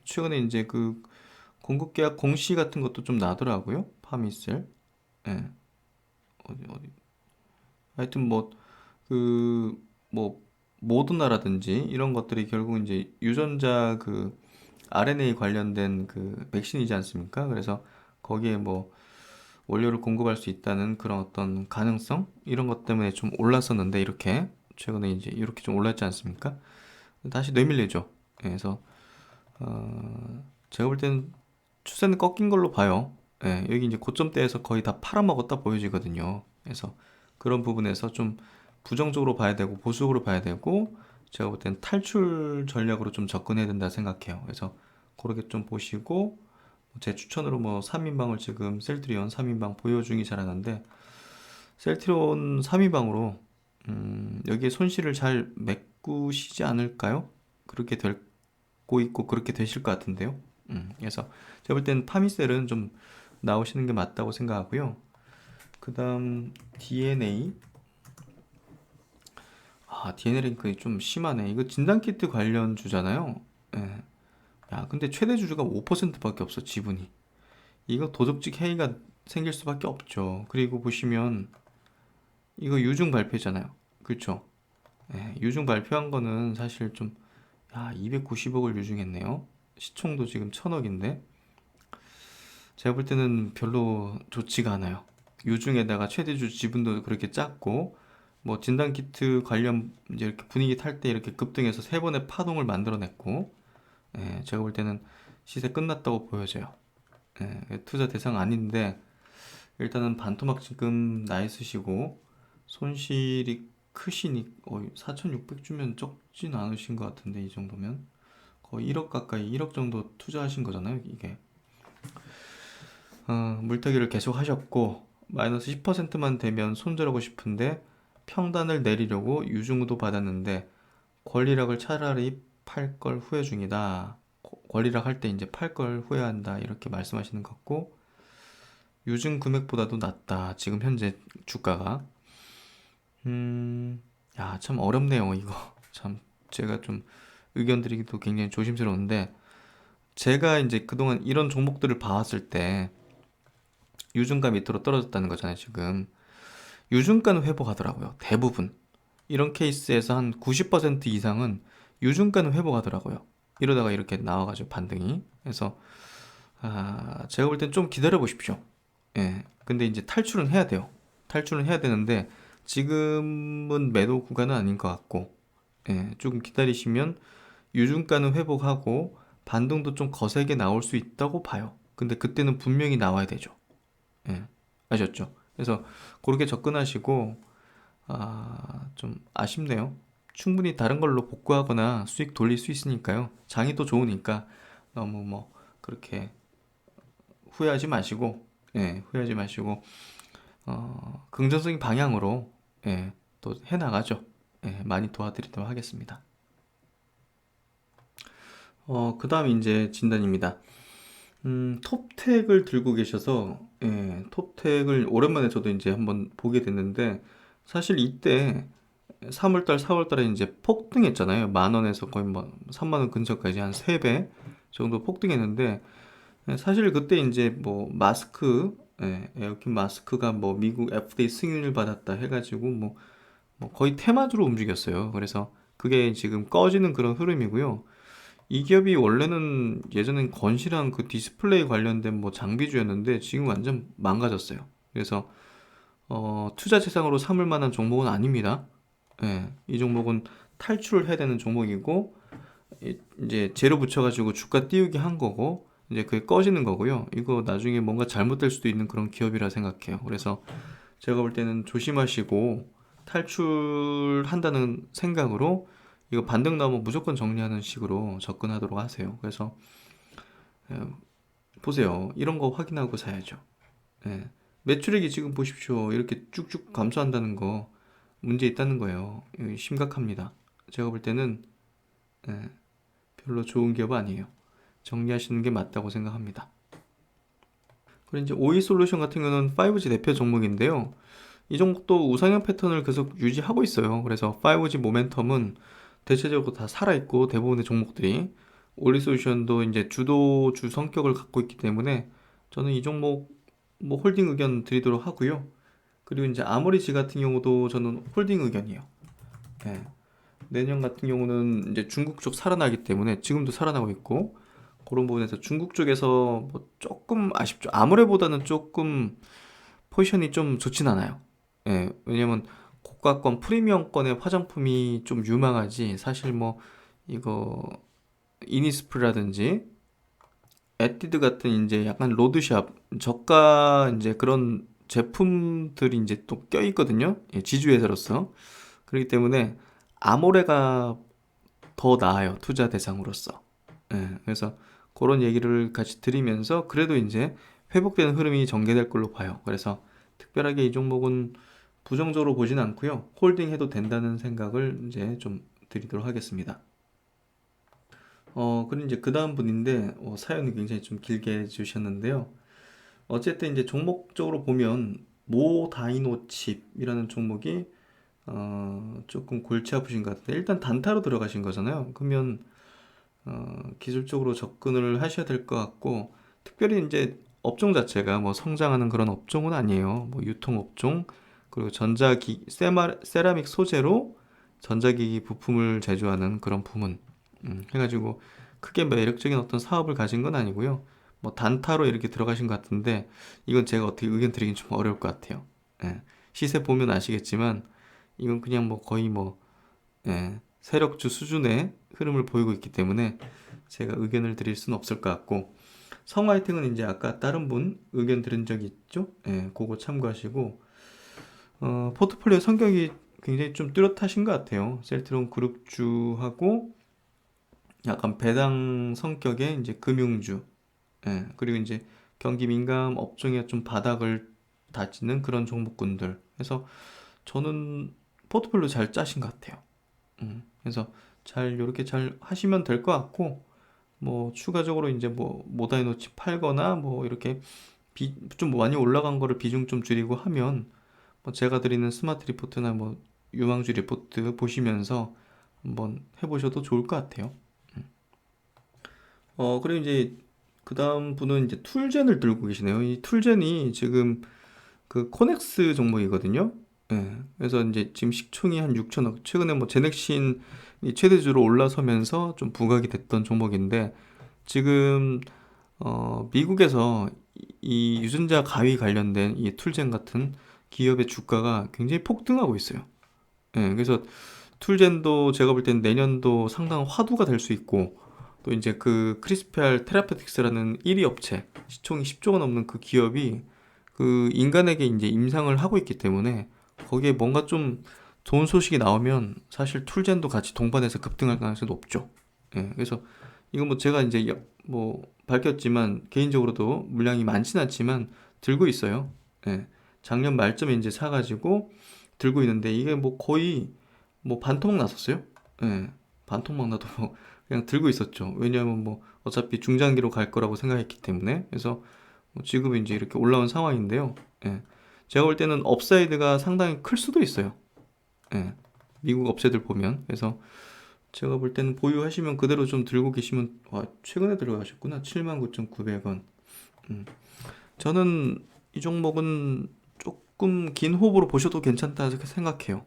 최근에 이제 그 공급 계약 공시 같은 것도 좀 나더라고요. 파미셀. 예. 어디. 하여튼 뭐 그 뭐 모더나라든지 이런 것들이 결국 이제 유전자 그 RNA 관련된 그 백신이지 않습니까? 그래서 거기에 뭐 원료를 공급할 수 있다는 그런 어떤 가능성 이런 것 때문에 좀 올랐었는데 이렇게 최근에 이제 이렇게 좀 올랐지 않습니까? 다시 내밀리죠. 예, 그래서 제가 볼 때는 추세는 꺾인 걸로 봐요. 예, 여기 이제 고점대에서 거의 다 팔아먹었다 보여지거든요. 그래서 그런 부분에서 좀 부정적으로 봐야 되고 보수적으로 봐야 되고 제가 볼 때는 탈출 전략으로 좀 접근해야 된다 생각해요. 그래서 그렇게 좀 보시고 제 추천으로 뭐 3인방을 지금 셀트리온 3인방 보유 중이 잘하는데 셀트리온 3인방으로 여기에 손실을 잘 메꾸시지 않을까요? 그렇게 되고 있고 그렇게 되실 것 같은데요. 그래서 제가 볼 때는 파미셀은 좀 나오시는 게 맞다고 생각하고요. 그 다음 DNA DNA 링크 좀 심하네. 이거 진단키트 관련 주잖아요. 예. 야, 근데 최대 주주가 5%밖에 없어, 지분이. 이거 도덕적 해이가 생길 수밖에 없죠. 그리고 보시면 이거 유중 발표잖아요. 그렇죠? 예, 유중 발표한 거는 사실 좀 290억을 유중했네요. 시총도 지금 1,000억인데 제가 볼 때는 별로 좋지가 않아요. 유중에다가 최대주 지분도 그렇게 작고 뭐 진단키트 관련 이제 이렇게 분위기 탈 때 이렇게 급등해서 세 번의 파동을 만들어냈고 예, 제가 볼 때는 시세 끝났다고 보여져요. 예, 투자 대상 아닌데 일단은 반토막 지금 나이스시고 손실이 크시니 4,600 주면 적진 않으신 것 같은데 이 정도면 거의 1억 가까이 1억 정도 투자하신 거잖아요 이게 물타기를 계속 하셨고 마이너스 10%만 되면 손절하고 싶은데 평단을 내리려고 유증도 받았는데 권리락을 차라리 팔 걸 후회 중이다. 권리락 할 때 이제 팔 걸 후회한다 이렇게 말씀하시는 것 같고 유증 금액보다도 낮다. 지금 현재 주가가. 야, 참 어렵네요, 이거. 참 제가 좀 의견 드리기도 굉장히 조심스러운데 제가 이제 그동안 이런 종목들을 봐왔을 때 유증가 밑으로 떨어졌다는 거잖아요, 지금. 유증가는 회복하더라고요. 대부분. 이런 케이스에서 한 90% 이상은 유증가는 회복하더라고요. 이러다가 이렇게 나와가지고 반등이. 그래서 제가 볼 땐 좀 기다려 보십시오. 예. 근데 이제 탈출은 해야 돼요. 탈출은 해야 되는데 지금은 매도 구간은 아닌 것 같고, 예. 조금 기다리시면 유증가는 회복하고 반등도 좀 거세게 나올 수 있다고 봐요. 근데 그때는 분명히 나와야 되죠. 예. 아셨죠? 그래서 그렇게 접근하시고 좀 아쉽네요. 충분히 다른 걸로 복구하거나 수익 돌릴 수 있으니까요. 장이 또 좋으니까 너무 뭐 그렇게 후회하지 마시고, 예, 후회하지 마시고, 긍정적인 방향으로, 예, 또 해나가죠. 예, 많이 도와드리도록 하겠습니다. 그 다음 이제 진단입니다. 톱텍을 들고 계셔서, 예, 톱텍을 오랜만에 저도 이제 한번 보게 됐는데, 사실 이때 3월달, 4월달에 이제 폭등했잖아요. 만 원에서 거의 뭐 3만 원 근처까지 한 3배 정도 폭등했는데, 사실 그때 이제 뭐 마스크, 에어컨 마스크가 뭐 미국 FDA 승인을 받았다 해가지고 뭐 거의 테마주로 움직였어요. 그래서 그게 지금 꺼지는 그런 흐름이고요. 이 기업이 원래는 예전엔 건실한 그 디스플레이 관련된 뭐 장비주였는데 지금 완전 망가졌어요. 그래서 투자 대상으로 삼을 만한 종목은 아닙니다. 예, 이 종목은 탈출을 해야 되는 종목이고 이제 재료 붙여가지고 주가 띄우기 한 거고 이제 그게 꺼지는 거고요. 이거 나중에 뭔가 잘못될 수도 있는 그런 기업이라 생각해요. 그래서 제가 볼 때는 조심하시고 탈출한다는 생각으로 이거 반등 나오면 무조건 정리하는 식으로 접근하도록 하세요. 그래서 예, 보세요. 이런 거 확인하고 사야죠. 예. 매출액이 지금 보십시오. 이렇게 쭉쭉 감소한다는 거 문제 있다는 거예요. 이거 심각합니다. 제가 볼 때는 예, 별로 좋은 기업 아니에요. 정리하시는 게 맞다고 생각합니다. 그리고 이제 오이 솔루션 같은 경우는 5G 대표 종목인데요. 이 종목도 우상향 패턴을 계속 유지하고 있어요. 그래서 5G 모멘텀은 대체적으로 다 살아있고 대부분의 종목들이 오이 솔루션도 이제 주도주 성격을 갖고 있기 때문에 저는 이 종목 뭐 홀딩 의견 드리도록 하고요. 그리고 이제 아모리지 같은 경우도 저는 홀딩 의견이에요. 예. 내년 같은 경우는 이제 중국 쪽 살아나기 때문에 지금도 살아나고 있고 그런 부분에서 중국 쪽에서 뭐 조금 아쉽죠. 아모레보다는 조금 포지션이 좀 좋진 않아요. 예, 왜냐면 고가권 프리미엄권의 화장품이 좀 유망하지 사실 뭐 이거 이니스프라든지 에뛰드 같은 이제 약간 로드샵 저가 이제 그런 제품들이 이제 또 껴있거든요. 예, 지주회사로서. 그렇기 때문에 아모레가 더 나아요. 투자 대상으로서. 예, 그래서 그런 얘기를 같이 드리면서 그래도 이제 회복되는 흐름이 전개될 걸로 봐요. 그래서 특별하게 이 종목은 부정적으로 보진 않고요. 홀딩해도 된다는 생각을 이제 좀 드리도록 하겠습니다. 그리고 이제 그 다음 분인데 사연이 굉장히 좀 길게 주셨는데요. 어쨌든 이제 종목적으로 보면 모다이노칩이라는 종목이 조금 골치 아프신 것 같은데 일단 단타로 들어가신 거잖아요. 그러면 기술적으로 접근을 하셔야 될 것 같고 특별히 이제 업종 자체가 뭐 성장하는 그런 업종은 아니에요. 뭐 유통업종 그리고 세라믹 소재로 전자기기 부품을 제조하는 그런 부문 해가지고 크게 매력적인 어떤 사업을 가진 건 아니고요. 뭐 단타로 이렇게 들어가신 것 같은데 이건 제가 어떻게 의견 드리긴 좀 어려울 것 같아요. 예. 시세 보면 아시겠지만 이건 그냥 뭐 거의 뭐 세력주 수준의 흐름을 보이고 있기 때문에 제가 의견을 드릴 수는 없을 것 같고 성화이팅은 이제 아까 다른 분 의견 드린 적이 있죠? 예, 그거 참고하시고 포트폴리오 성격이 굉장히 좀 뚜렷하신 것 같아요. 셀트론 그룹주하고 약간 배당 성격의 이제 금융주, 그리고 이제 경기 민감 업종에 좀 바닥을 다지는 그런 종목군들. 그래서 저는 포트폴리오 잘 짜신 것 같아요. 그래서 잘 이렇게 잘 하시면 될 것 같고, 뭐 추가적으로 이제 뭐 모다이노치 팔거나 뭐 이렇게 좀 많이 올라간 거를 비중 좀 줄이고 하면, 뭐 제가 드리는 스마트 리포트나 뭐 유망주 리포트 보시면서 한번 해보셔도 좋을 것 같아요. 그리고 이제 그 다음 분은 이제 툴젠을 들고 계시네요. 이 툴젠이 지금 그 코넥스 종목이거든요. 예. 그래서 이제 지금 시총이 한 6천억. 최근에 뭐 제넥신이 최대주로 올라서면서 좀 부각이 됐던 종목인데, 지금 미국에서 이 유전자 가위 관련된 이 툴젠 같은 기업의 주가가 굉장히 폭등하고 있어요. 예. 그래서 툴젠도 제가 볼 땐 내년도 상당한 화두가 될 수 있고, 또 이제 그 크리스피알 테라페틱스라는 1위 업체, 시총이 10조가 넘는 그 기업이 그 인간에게 이제 임상을 하고 있기 때문에, 거기에 뭔가 좀 좋은 소식이 나오면 사실 툴젠도 같이 동반해서 급등할 가능성이 높죠. 예, 그래서 이건 뭐 제가 이제 뭐 밝혔지만 개인적으로도 물량이 많진 않지만 들고 있어요. 예, 작년 말쯤에 이제 사가지고 들고 있는데, 이게 뭐 거의 뭐 반토막 났었어요. 예, 반토막 나도 뭐 그냥 들고 있었죠. 왜냐하면 뭐 어차피 중장기로 갈 거라고 생각했기 때문에. 그래서 뭐 지금은 이제 이렇게 올라온 상황인데요. 예, 제가 볼 때는 업사이드가 상당히 클 수도 있어요. 예, 미국 업체들 보면. 그래서 제가 볼 때는 보유하시면 그대로 좀 들고 계시면, 와, 최근에 들어가셨구나. 79,900원. 음. 저는 이 종목은 조금 긴 호흡으로 보셔도 괜찮다 이렇게 생각해요.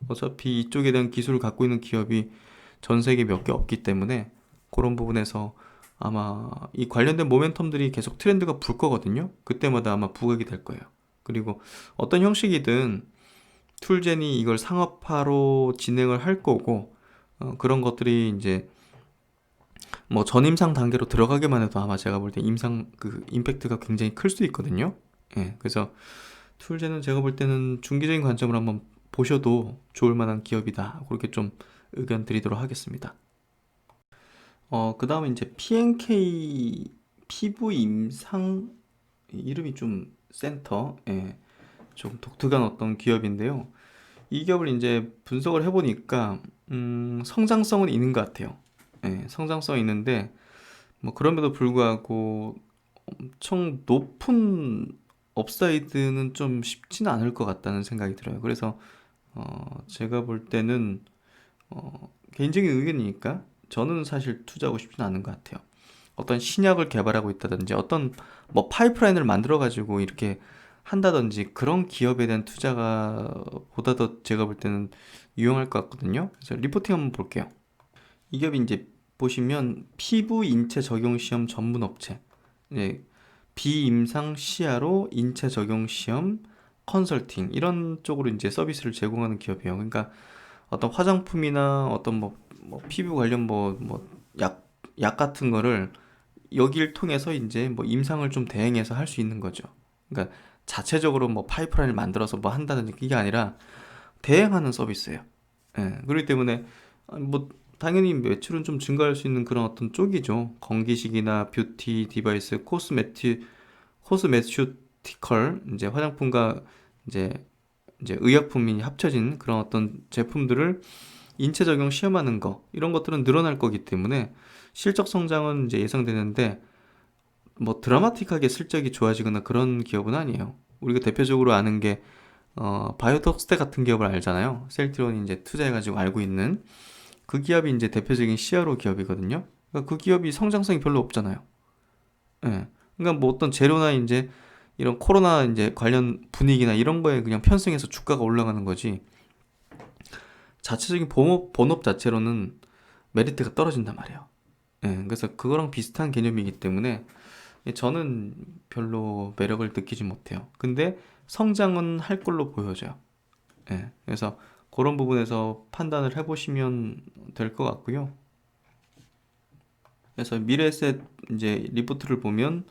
어차피 이쪽에 대한 기술을 갖고 있는 기업이 전 세계 몇 개 없기 때문에, 그런 부분에서 아마 이 관련된 모멘텀들이 계속 트렌드가 불 거거든요. 그때마다 아마 부각이 될 거예요. 그리고 어떤 형식이든 툴젠이 이걸 상업화로 진행을 할 거고, 그런 것들이 이제 뭐 전임상 단계로 들어가기만 해도 아마 제가 볼 때 임상 그 임팩트가 굉장히 클 수 있거든요. 예, 그래서 툴젠은 제가 볼 때는 중기적인 관점으로 한번 보셔도 좋을 만한 기업이다. 그렇게 좀 의견 드리도록 하겠습니다. 그 다음에 이제 PNK 피부 임상, 이름이 좀 센터, 예, 좀 독특한 어떤 기업인데요. 이 기업을 이제 분석을 해보니까 성장성은 있는 것 같아요. 예, 성장성 있는데 뭐 그럼에도 불구하고 엄청 높은 업사이드는 좀 쉽지는 않을 것 같다는 생각이 들어요. 그래서 제가 볼 때는 개인적인 의견이니까 저는 사실 투자하고 싶지는 않은 것 같아요. 어떤 신약을 개발하고 있다든지 어떤 뭐 파이프라인을 만들어 가지고 이렇게 한다든지 그런 기업에 대한 투자가 보다 더 제가 볼 때는 유용할 것 같거든요. 그래서 리포팅 한번 볼게요. 이 기업이 이제 보시면 피부 인체 적용 시험 전문 업체, 이제 비임상 시야로 인체 적용 시험 컨설팅 이런 쪽으로 이제 서비스를 제공하는 기업이에요. 그러니까 어떤 화장품이나 어떤 뭐 피부 관련 약 같은 거를 여기를 통해서 이제 뭐 임상을 좀 대행해서 할 수 있는 거죠. 그러니까 자체적으로 뭐 파이프라인을 만들어서 뭐 한다든지 그게 아니라 대행하는 서비스예요. 예, 그렇기 때문에 뭐 당연히 매출은 좀 증가할 수 있는 그런 어떤 쪽이죠. 건기식이나 뷰티 디바이스, 코스메슈티컬, 이제 화장품과 이제 의약품이 합쳐진 그런 어떤 제품들을 인체 적용 시험하는 거, 이런 것들은 늘어날 거기 때문에 실적 성장은 이제 예상되는데, 뭐 드라마틱하게 실적이 좋아지거나 그런 기업은 아니에요. 우리가 대표적으로 아는 게 바이오톡스텍 같은 기업을 알잖아요. 셀트리온이 이제 투자해가지고 알고 있는 그 기업이 이제 대표적인 CRO 기업이거든요. 그러니까 그 기업이 성장성이 별로 없잖아요. 예. 그러니까 뭐 어떤 재료나 이제 이런 코로나 이제 관련 분위기나 이런 거에 그냥 편승해서 주가가 올라가는 거지, 자체적인 본업 자체로는 메리트가 떨어진단 말이에요. 예. 그래서 그거랑 비슷한 개념이기 때문에 저는 별로 매력을 느끼지 못해요. 근데 성장은 할 걸로 보여져요. 예. 그래서 그런 부분에서 판단을 해보시면 될 것 같고요. 그래서 미래에셋 이제 리포트를 보면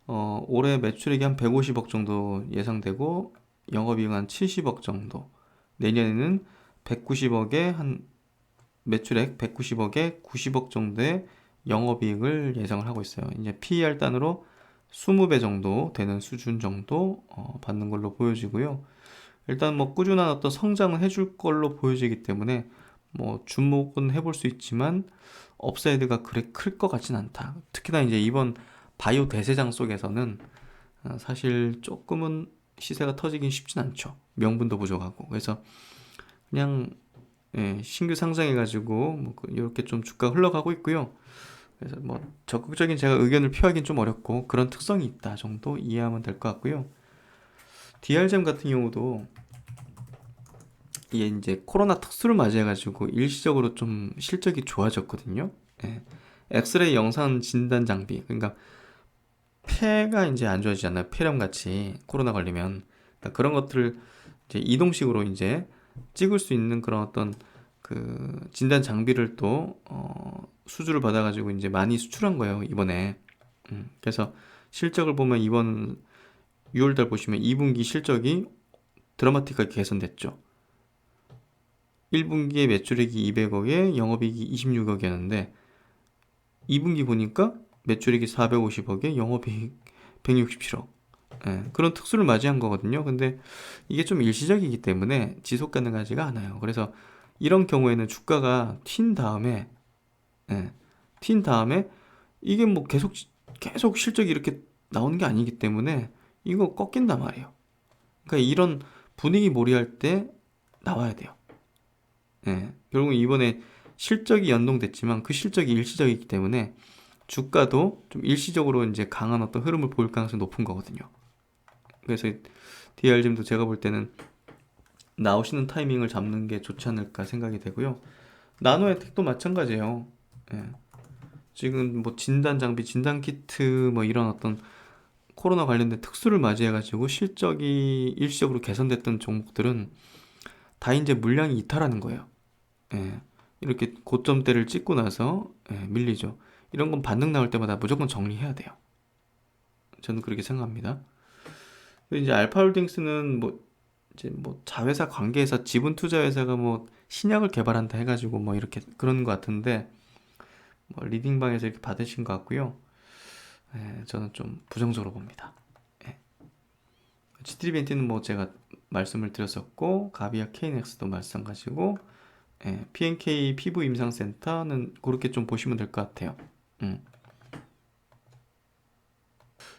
올해 매출액이 한 150억 정도 예상되고 영업이익 한 70억 정도. 내년에는 190억에 한 매출액 190억에 90억 정도의 영업이익을 예상을 하고 있어요. 이제 PER 단으로 20배 정도 되는 수준 정도 받는 걸로 보여지고요. 일단 뭐 꾸준한 어떤 성장을 해줄 걸로 보여지기 때문에 뭐 주목은 해볼 수 있지만 업사이드가 그래 클 것 같진 않다. 특히나 이제 이번 바이오 대세장 속에서는 사실 조금은 시세가 터지긴 쉽진 않죠. 명분도 부족하고. 그래서 그냥 신규 상장해가지고 뭐 이렇게 좀 주가 흘러가고 있고요. 그래서 뭐 적극적인 제가 의견을 표하기는 좀 어렵고 그런 특성이 있다 정도 이해하면 될 것 같고요. DR잼 같은 경우도 이게 이제 코로나 특수를 맞이해가지고 일시적으로 좀 실적이 좋아졌거든요. 예. 엑스레이 영상 진단 장비, 그러니까 폐가 이제 안 좋아지잖아요. 폐렴 같이 코로나 걸리면 그러니까 그런 것들을 이제 이동식으로 이제 찍을 수 있는 그런 어떤 그 진단 장비를 또 수주를 받아가지고 이제 많이 수출한 거예요 이번에. 그래서 실적을 보면 이번 6월달 보시면 2분기 실적이 드라마틱하게 개선됐죠. 1분기에 매출액이 200억에 영업이익이 26억이었는데 2분기 보니까 매출액이 450억에 영업이익 167억. 예, 그런 특수를 맞이한 거거든요. 근데 이게 좀 일시적이기 때문에 지속 가능하지가 않아요. 그래서 이런 경우에는 주가가 튄 다음에 예, 튄 다음에 이게 뭐 계속 실적이 이렇게 나오는 게 아니기 때문에 이거 꺾인단 말이에요. 그러니까 이런 분위기 몰이할 때 나와야 돼요. 예, 결국 이번에 실적이 연동됐지만 그 실적이 일시적이기 때문에 주가도 좀 일시적으로 이제 강한 어떤 흐름을 보일 가능성이 높은 거거든요. 그래서 DRGM도 제가 볼 때는 나오시는 타이밍을 잡는 게 좋지 않을까 생각이 되고요. 나노에텍도 마찬가지예요. 예. 지금 뭐 진단 장비, 진단 키트 뭐 이런 어떤 코로나 관련된 특수를 맞이해가지고 실적이 일시적으로 개선됐던 종목들은 다 이제 물량이 이탈하는 거예요. 예. 이렇게 고점대를 찍고 나서 밀리죠. 이런 건 반등 나올 때마다 무조건 정리해야 돼요. 저는 그렇게 생각합니다. 그리고 이제 알파홀딩스는 뭐 이제 뭐 자회사 관계에서 지분 투자 회사가 뭐 신약을 개발한다 해가지고 뭐 이렇게 그런 것 같은데 뭐 리딩방에서 이렇게 받으신 것 같고요. 저는 좀 부정적으로 봅니다. GT리벤티는 뭐 제가 말씀을 드렸었고 가비아 KNX도 마찬가지고 PNK 피부 임상센터는 그렇게 좀 보시면 될 것 같아요.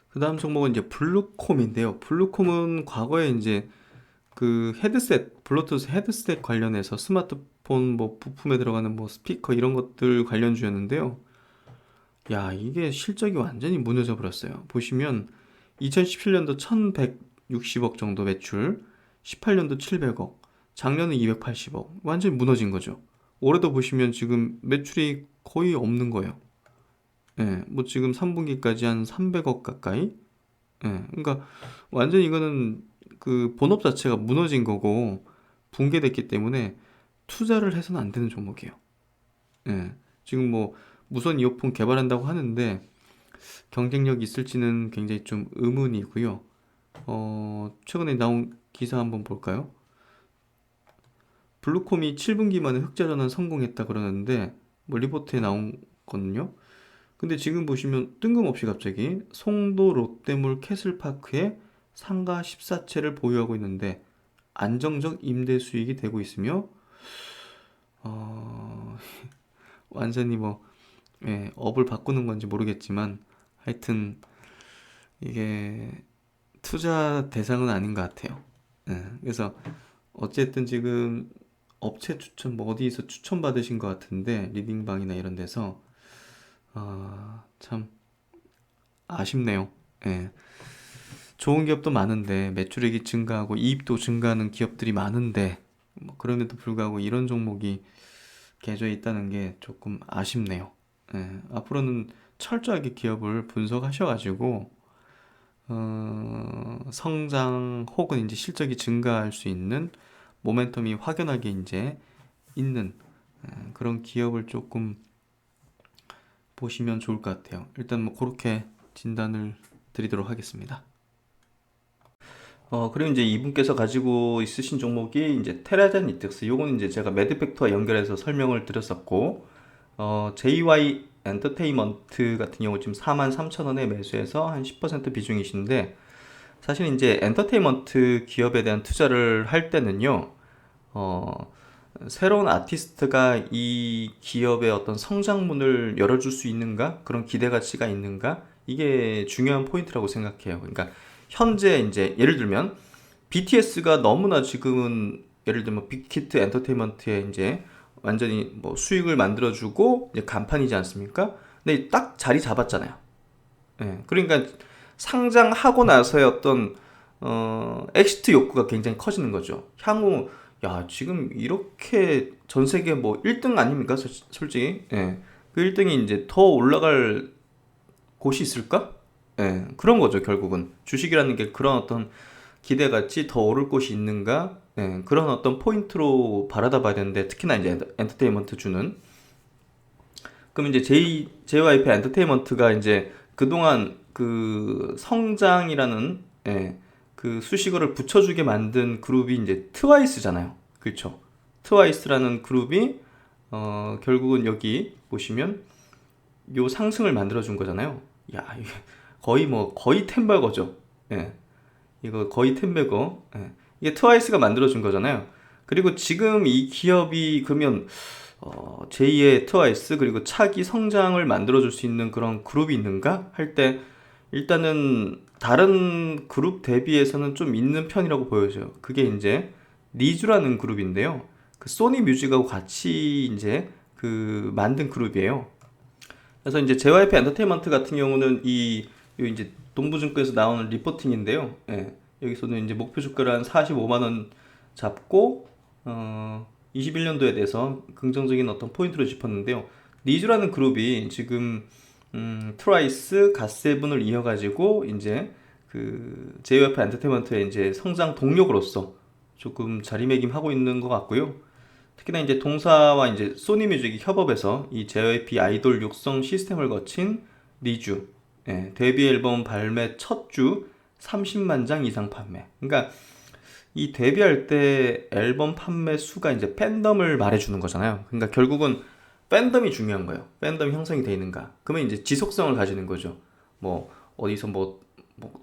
그 다음 종목은 이제 블루콤인데요. 블루콤은 과거에 이제 그 헤드셋, 블루투스 헤드셋 관련해서 스마트폰 뭐 부품에 들어가는 뭐 스피커 이런 것들 관련주였는데요. 야, 이게 실적이 완전히 무너져 버렸어요. 보시면 2017년도 1160억 정도 매출, 18년도 700억, 작년은 280억. 완전히 무너진 거죠. 올해도 보시면 지금 매출이 거의 없는 거예요. 예, 뭐 지금 3분기까지 한 300억 가까이? 예, 그러니까 완전 이거는 그 본업 자체가 무너진 거고 붕괴됐기 때문에 투자를 해서는 안 되는 종목이에요. 예, 지금 뭐 무선 이어폰 개발한다고 하는데 경쟁력 있을지는 굉장히 좀 의문이고요. 최근에 나온 기사 한번 볼까요? 블루콤이 7분기 만에 흑자 전환 성공했다 그러는데 뭐 리포트에 나온 거든요. 근데 지금 보시면 뜬금없이 갑자기 송도 롯데몰 캐슬파크에 상가 14채를 보유하고 있는데 안정적 임대 수익이 되고 있으며 어, 완전히 뭐 업을 바꾸는 건지 모르겠지만 하여튼 이게 투자 대상은 아닌 것 같아요. 그래서 어쨌든 지금 업체 추천 뭐 어디서 추천 받으신 것 같은데 리딩방이나 이런 데서 참 아쉽네요. 예. 좋은 기업도 많은데 매출액이 증가하고 이익도 증가하는 기업들이 많은데 뭐 그럼에도 불구하고 이런 종목이 개조해 있다는 게 조금 아쉽네요. 앞으로는 철저하게 기업을 분석하셔가지고 성장 혹은 이제 실적이 증가할 수 있는 모멘텀이 확연하게 이제 있는 그런 기업을 조금 보시면 좋을 것 같아요. 일단 뭐 그렇게 진단을 드리도록 하겠습니다. 그리고 이제 이분께서 가지고 있으신 종목이 이제 테라젠 이텍스. 요거는 이제 제가 매드팩트와 연결해서 설명을 드렸었고, JY 엔터테인먼트 같은 경우 지금 43,000원에 매수해서 한 10% 비중이신데, 사실 이제 엔터테인먼트 기업에 대한 투자를 할 때는요, 어, 새로운 아티스트가 이 기업의 어떤 성장문을 열어줄 수 있는가? 그런 기대 가치가 있는가? 이게 중요한 포인트라고 생각해요. 그러니까 현재 이제 예를 들면 BTS가 너무나 지금은 예를 들면 빅히트 엔터테인먼트에 이제 완전히 뭐 수익을 만들어주고 이제 간판이지 않습니까? 근데 딱 자리 잡았잖아요. 예, 그러니까 상장하고 나서의 어떤 엑시트 욕구가 굉장히 커지는 거죠. 향후 야 지금 이렇게 전 세계 뭐 1등 아닙니까? 솔직히 예, 그 1등이 이제 더 올라갈 곳이 있을까? 예, 그런 거죠 결국은 주식이라는 게 그런 어떤 기대같이 더 오를 곳이 있는가? 예, 그런 어떤 포인트로 바라다 봐야 되는데 특히나 이제 엔터테인먼트 주는 그럼 이제 JYP 엔터테인먼트가 이제 그동안 그 성장이라는 예, 그 수식어를 붙여주게 만든 그룹이 이제 트와이스잖아요. 그렇죠? 트와이스라는 그룹이 결국은 여기 보시면 요 상승을 만들어 준 거잖아요. 야, 이게 거의 템버거죠. 예. 이거 거의 템버거. 예. 이게 트와이스가 만들어 준 거잖아요. 그리고 지금 이 기업이 그러면 제2의 트와이스 그리고 차기 성장을 만들어줄 수 있는 그런 그룹이 있는가 할 때 일단은 다른 그룹 대비해서는 좀 있는 편이라고 보여져요. 그게 이제 리주라는 그룹인데요. 그 소니 뮤직하고 같이 이제 그 만든 그룹이에요. 그래서 이제 JYP 엔터테인먼트 같은 경우는 요 이제 동부증권에서 나오는 리포팅인데요. 예, 여기서는 이제 목표 주가를 한 45만 원 잡고 21년도에 대해서 긍정적인 어떤 포인트를 짚었는데요. 리즈라는 그룹이 지금 트와이스, 갓세븐을 이어가지고 이제 그 JYP 엔터테인먼트의 이제 성장 동력으로서 조금 자리매김하고 있는 것 같고요. 특히나 이제 동사와 이제 소니뮤직이 협업해서 이 JYP 아이돌 육성 시스템을 거친 리주 예, 데뷔 앨범 발매 첫 주 30만 장 이상 판매. 그러니까 이 데뷔할 때 앨범 판매 수가 이제 팬덤을 말해주는 거잖아요. 그러니까 결국은 팬덤이 중요한 거예요. 팬덤이 형성이 돼 있는가. 그러면 이제 지속성을 가지는 거죠. 뭐 어디서 뭐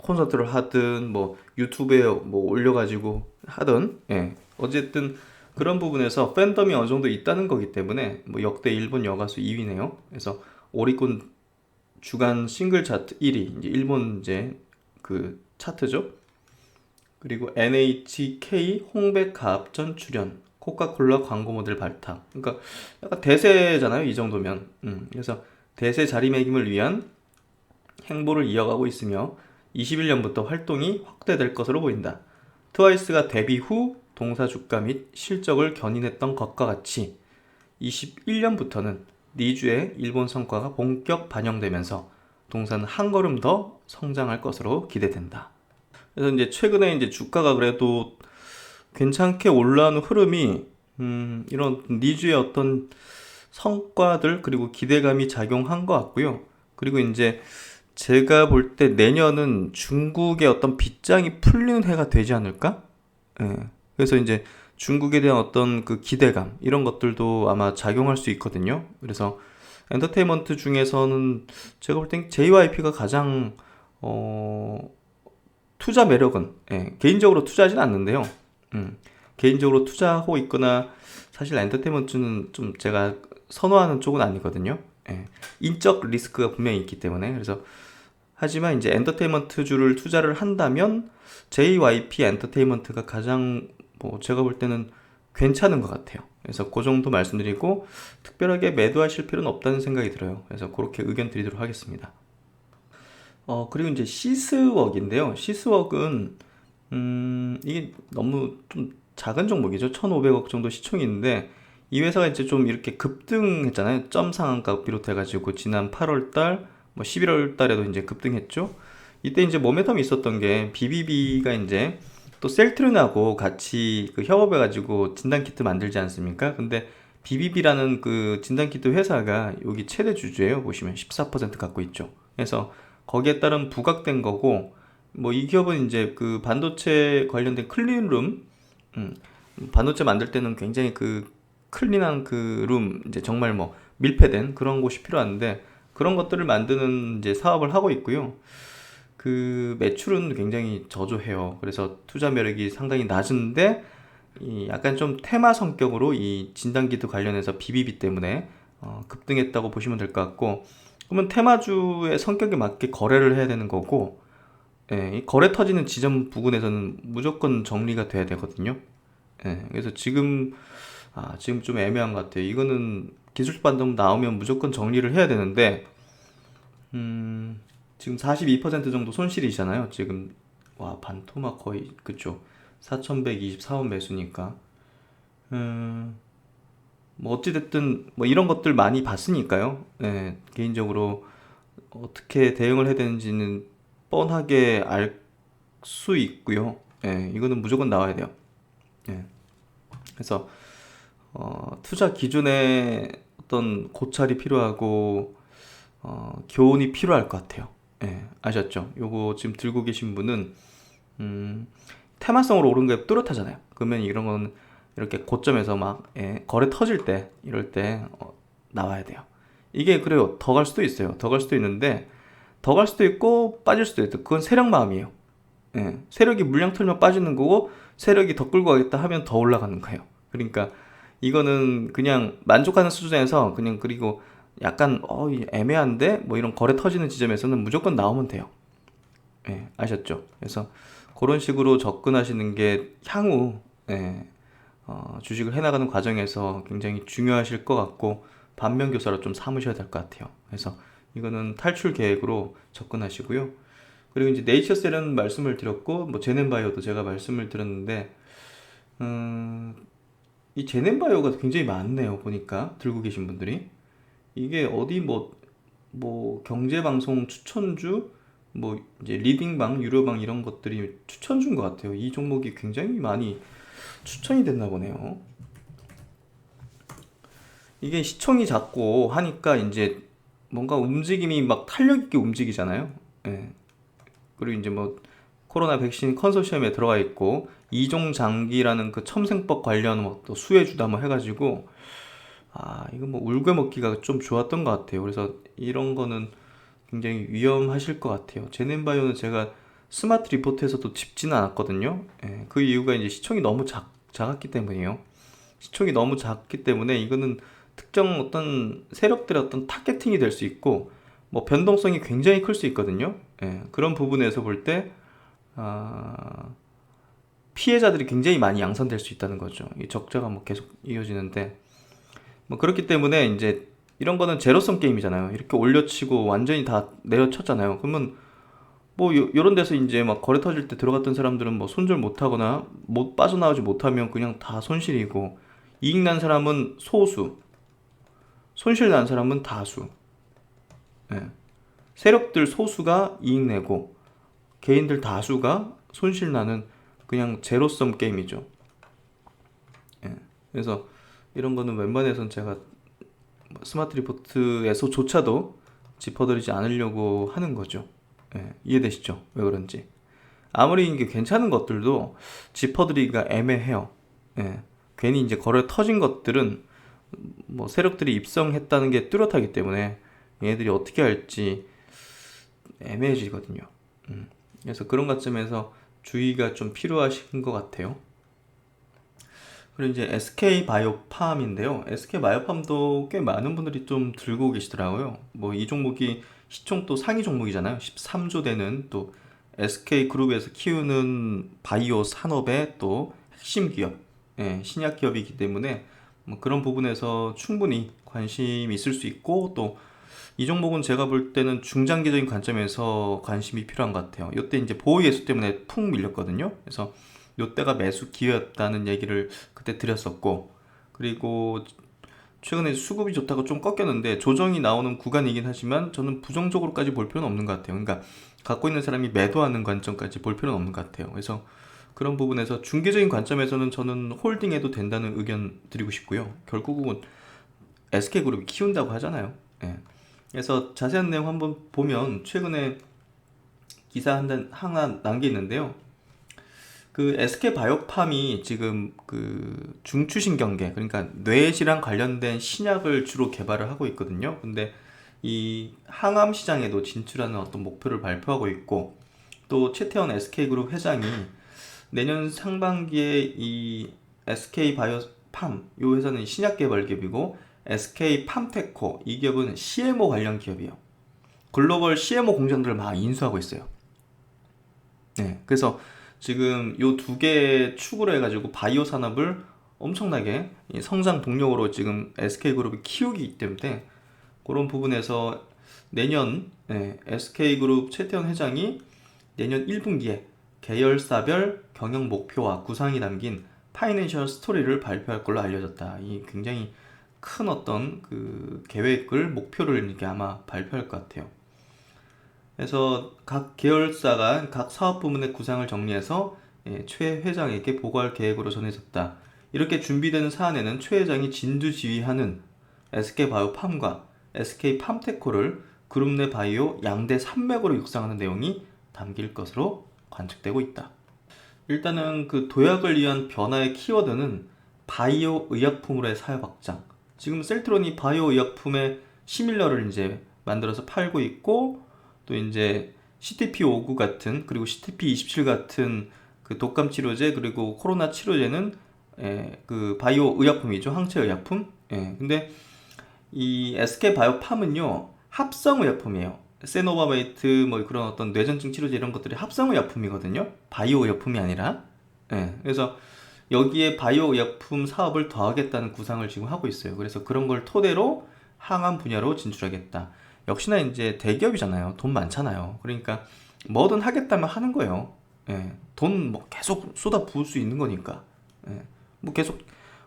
콘서트를 하든 뭐 유튜브에 뭐 올려가지고 하든 예. 어쨌든 그런 부분에서 팬덤이 어느 정도 있다는 거기 때문에 뭐 역대 일본 여가수 2위네요. 그래서 오리콘 주간 싱글 차트 1위 이제 일본 이제 그 차트죠. 그리고 NHK 홍백 가압전 출연, 코카콜라 광고 모델 발탁. 그러니까 약간 대세잖아요, 이 정도면. 그래서 대세 자리매김을 위한 행보를 이어가고 있으며 21년부터 활동이 확대될 것으로 보인다. 트와이스가 데뷔 후 동사 주가 및 실적을 견인했던 것과 같이 21년부터는 니주의 일본 성과가 본격 반영되면서 동사는 한 걸음 더 성장할 것으로 기대된다. 그래서 이제 최근에 이제 주가가 그래도 괜찮게 올라오는 흐름이 이런 니즈의 어떤 성과들 그리고 기대감이 작용한 것 같고요. 그리고 이제 제가 볼 때 내년은 중국의 어떤 빗장이 풀리는 해가 되지 않을까? 예. 그래서 이제 중국에 대한 어떤 그 기대감 이런 것들도 아마 작용할 수 있거든요. 그래서 엔터테인먼트 중에서는 제가 볼 땐 JYP가 가장 투자 매력은 개인적으로 투자하진 않는데요. 개인적으로 투자하고 있거나 사실 엔터테인먼트는 좀 제가 선호하는 쪽은 아니거든요. 인적 리스크가 분명히 있기 때문에 그래서 하지만 이제 엔터테인먼트주를 투자를 한다면 JYP 엔터테인먼트가 가장 뭐 제가 볼 때는 괜찮은 것 같아요. 그래서 그 정도 말씀드리고 특별하게 매도하실 필요는 없다는 생각이 들어요. 그래서 그렇게 의견 드리도록 하겠습니다. 그리고 이제 시스웍인데요. 시스웍은 이게 너무 좀 작은 종목이죠. 1,500억 정도 시총이 있는데 이 회사가 이제 좀 이렇게 급등했잖아요. 점 상한가 비롯해가지고 지난 8월달, 뭐 11월달에도 이제 급등했죠. 이때 이제 모멘텀이 있었던 게 BBB가 이제 또 셀트리온하고 같이 그 협업해가지고 진단키트 만들지 않습니까? 근데 BBB라는 그 진단키트 회사가 여기 최대 주주예요. 보시면 14% 갖고 있죠. 그래서 거기에 따른 부각된 거고, 뭐 이 기업은 이제 그 반도체 관련된 클린룸, 반도체 만들 때는 굉장히 그 클린한 그 룸, 이제 정말 뭐 밀폐된 그런 곳이 필요한데 그런 것들을 만드는 이제 사업을 하고 있고요. 그 매출은 굉장히 저조해요. 그래서 투자 매력이 상당히 낮은데 이 약간 좀 테마 성격으로 이 진단키트 관련해서 BBB 때문에 급등했다고 보시면 될 것 같고, 그러면 테마주의 성격에 맞게 거래를 해야 되는 거고, 예, 이 거래 터지는 지점 부근에서는 무조건 정리가 돼야 되거든요. 예, 그래서 지금 좀 애매한 것 같아요. 이거는 기술 반등 나오면 무조건 정리를 해야 되는데, 지금 42% 정도 손실이잖아요. 지금, 와, 반토막 거의, 그쵸. 4124원 매수니까. 음, 뭐, 어찌됐든, 뭐, 이런 것들 많이 봤으니까요. 예, 개인적으로 어떻게 대응을 해야 되는지는 뻔하게 알 수 있고요. 예, 이거는 무조건 나와야 돼요. 예, 그래서, 투자 기준에 어떤 고찰이 필요하고, 교훈이 필요할 것 같아요. 예, 아셨죠? 요거 지금 들고 계신 분은, 음, 테마성으로 오른 게 뚜렷하잖아요. 그러면 이런 건 이렇게 고점에서 막, 예, 거래 터질 때, 이럴 때, 나와야 돼요. 이게 그래요. 더 갈 수도 있어요. 더 갈 수도 있는데, 더 갈 수도 있고, 빠질 수도 있고, 그건 세력 마음이에요. 예, 세력이 물량 털면 빠지는 거고, 세력이 더 끌고 가겠다 하면 더 올라가는 거예요. 그러니까, 이거는 그냥 만족하는 수준에서, 그냥, 그리고 약간, 애매한데? 뭐 이런 거래 터지는 지점에서는 무조건 나오면 돼요. 예, 아셨죠? 그래서, 그런 식으로 접근하시는 게 향후, 예, 주식을 해나가는 과정에서 굉장히 중요하실 것 같고, 반면교사로 좀 삼으셔야 될 것 같아요. 그래서 이거는 탈출 계획으로 접근하시고요. 그리고 이제 네이처셀은 말씀을 드렸고, 뭐 제넨바이오도 제가 말씀을 드렸는데, 음, 이 제넨바이오가 굉장히 많네요. 보니까 들고 계신 분들이 이게 어디 뭐 경제방송 추천주, 뭐 이제 리딩방, 유료방 이런 것들이 추천주인 것 같아요. 이 종목이 굉장히 많이 추천이 됐나 보네요. 이게 시총이 작고 하니까 이제 뭔가 움직임이 막 탄력 있게 움직이잖아요. 예. 그리고 이제 뭐 코로나 백신 컨소시엄에 들어가 있고 이종 장기라는 그 첨생법 관련 뭐 또 수혜주다 뭐 해가지고, 이거 뭐 울고 먹기가 좀 좋았던 것 같아요. 그래서 이런 거는 굉장히 위험하실 것 같아요. 제넨바이오는 제가 스마트 리포트에서도 짚지는 않았거든요. 예, 그 이유가 이제 시총이 너무 작았기 때문이에요. 시총이 너무 작기 때문에 이거는 특정 어떤 세력들의 어떤 타겟팅이 될 수 있고, 뭐 변동성이 굉장히 클 수 있거든요. 예, 그런 부분에서 볼 때, 아, 피해자들이 굉장히 많이 양산될 수 있다는 거죠. 이 적자가 뭐 계속 이어지는데, 뭐 그렇기 때문에 이제 이런 거는 제로섬 게임이잖아요. 이렇게 올려치고 완전히 다 내려쳤잖아요. 그러면 뭐 요런 데서 이제 막 거래 터질 때 들어갔던 사람들은 뭐 손절 못 하거나 못 빠져나오지 못하면 그냥 다 손실이고, 이익 난 사람은 소수, 손실 난 사람은 다수. 예. 세력들 소수가 이익 내고 개인들 다수가 손실 나는 그냥 제로섬 게임이죠. 예. 그래서 이런 거는 웬만해선 제가 스마트 리포트에서조차도 짚어드리지 않으려고 하는 거죠. 예, 이해되시죠? 왜 그런지. 아무리 이게 괜찮은 것들도 짚어드리기가 애매해요. 예, 괜히 이제 거래 터진 것들은 뭐 세력들이 입성했다는 게 뚜렷하기 때문에 얘네들이 어떻게 할지 애매해지거든요. 그래서 그런 것점에서 주의가 좀 필요하신 것 같아요. 그리고 이제 SK 바이오팜인데요. SK 바이오팜도 꽤 많은 분들이 좀 들고 계시더라고요. 뭐 이 종목이 시총 또 상위 종목이잖아요. 13조 되는 또 SK 그룹에서 키우는 바이오 산업의 또 핵심 기업, 예, 신약 기업이기 때문에 뭐 그런 부분에서 충분히 관심이 있을 수 있고, 또 이 종목은 제가 볼 때는 중장기적인 관점에서 관심이 필요한 것 같아요. 이때 이제 보호 예수 때문에 푹 밀렸거든요. 그래서 이때가 매수 기회였다는 얘기를 그때 드렸었고, 그리고 최근에 수급이 좋다고 좀 꺾였는데 조정이 나오는 구간이긴 하지만 저는 부정적으로까지 볼 필요는 없는 것 같아요. 그러니까 갖고 있는 사람이 매도하는 관점까지 볼 필요는 없는 것 같아요. 그래서 그런 부분에서 중기적인 관점에서는 저는 홀딩해도 된다는 의견 드리고 싶고요. 결국은 SK그룹이 키운다고 하잖아요. 예. 그래서 자세한 내용 한번 보면 최근에 기사 하나 난 게 있는데요. 그 SK 바이오팜이 지금 그 중추신경계, 그러니까 뇌질환 관련된 신약을 주로 개발을 하고 있거든요. 근데 이 항암 시장에도 진출하는 어떤 목표를 발표하고 있고, 또 최태원 SK그룹 회장이 내년 상반기에 이 SK바이오팜, 이 회사는 신약 개발 기업이고 SK팜테코, 이 기업은 CMO 관련 기업이에요. 글로벌 CMO 공장들을 막 인수하고 있어요. 네, 그래서 지금 요 두 개 축으로 해가지고 바이오 산업을 엄청나게 이 성장 동력으로 지금 SK그룹이 키우기 때문에, 그런 부분에서 내년 SK그룹 최태원 회장이 내년 1분기에 계열사별 경영 목표와 구상이 담긴 파이낸셜 스토리를 발표할 걸로 알려졌다. 이 굉장히 큰 어떤 그 계획을, 목표를 이렇게 아마 발표할 것 같아요. 그래서 각 계열사가 각 사업 부문의 구상을 정리해서 최 회장에게 보고할 계획으로 전해졌다. 이렇게 준비되는 사안에는 최 회장이 진두지휘하는 SK바이오팜과 SK팜테코를 그룹 내 바이오 양대 산맥으로 육성하는 내용이 담길 것으로 관측되고 있다. 일단은 그 도약을 위한 변화의 키워드는 바이오 의약품으로의 사업 확장. 지금 셀트론이 바이오 의약품의 시밀러를 이제 만들어서 팔고 있고, 또 이제 CTP59 같은, 그리고 CTP27 같은 그 독감 치료제, 그리고 코로나 치료제는 그 바이오 의약품이죠. 항체 의약품. 근데 이 SK 바이오팜은요, 합성 의약품이에요. 세노바메이트 뭐 그런 어떤 뇌전증 치료제 이런 것들이 합성 의약품이거든요. 바이오 의약품이 아니라. 그래서 여기에 바이오 의약품 사업을 더하겠다는 구상을 지금 하고 있어요. 그래서 그런 걸 토대로 항암 분야로 진출하겠다. 역시나 이제 대기업이잖아요. 돈 많잖아요. 그러니까 뭐든 하겠다면 하는 거예요. 돈 뭐 계속 쏟아 부을 수 있는 거니까. 뭐 계속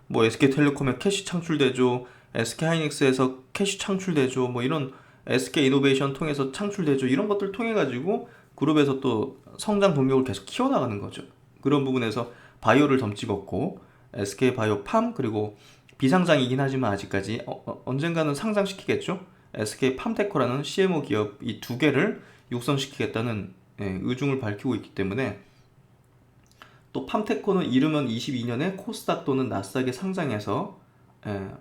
뭐 SK텔레콤에 캐시 창출되죠. SK하이닉스에서 캐시 창출되죠. 뭐 이런 SK이노베이션 통해서 창출되죠. 이런 것들 통해 가지고 그룹에서 또 성장 동력을 계속 키워나가는 거죠. 그런 부분에서 바이오를 덤찍었고, SK바이오팜, 그리고 비상장이긴 하지만 아직까지 언젠가는 상장시키겠죠. SK팜테코라는 CMO 기업, 이 두 개를 육성시키겠다는 의중을 밝히고 있기 때문에, 또 팜테코는 이르면 22년에 코스닥 또는 나스닥에 상장해서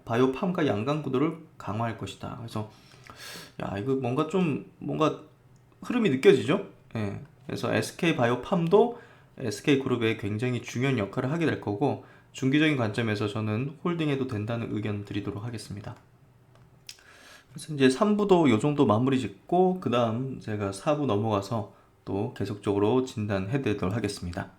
바이오팜과 양강 구도를 강화할 것이다. 그래서 야, 이거 뭔가 흐름이 느껴지죠? 그래서 SK바이오팜도 SK그룹에 굉장히 중요한 역할을 하게 될 거고, 중기적인 관점에서 저는 홀딩해도 된다는 의견 드리도록 하겠습니다. 그래서 이제 3부도 요 정도 마무리 짓고, 그 다음 제가 4부 넘어가서 또 계속적으로 진단해 드리도록 하겠습니다.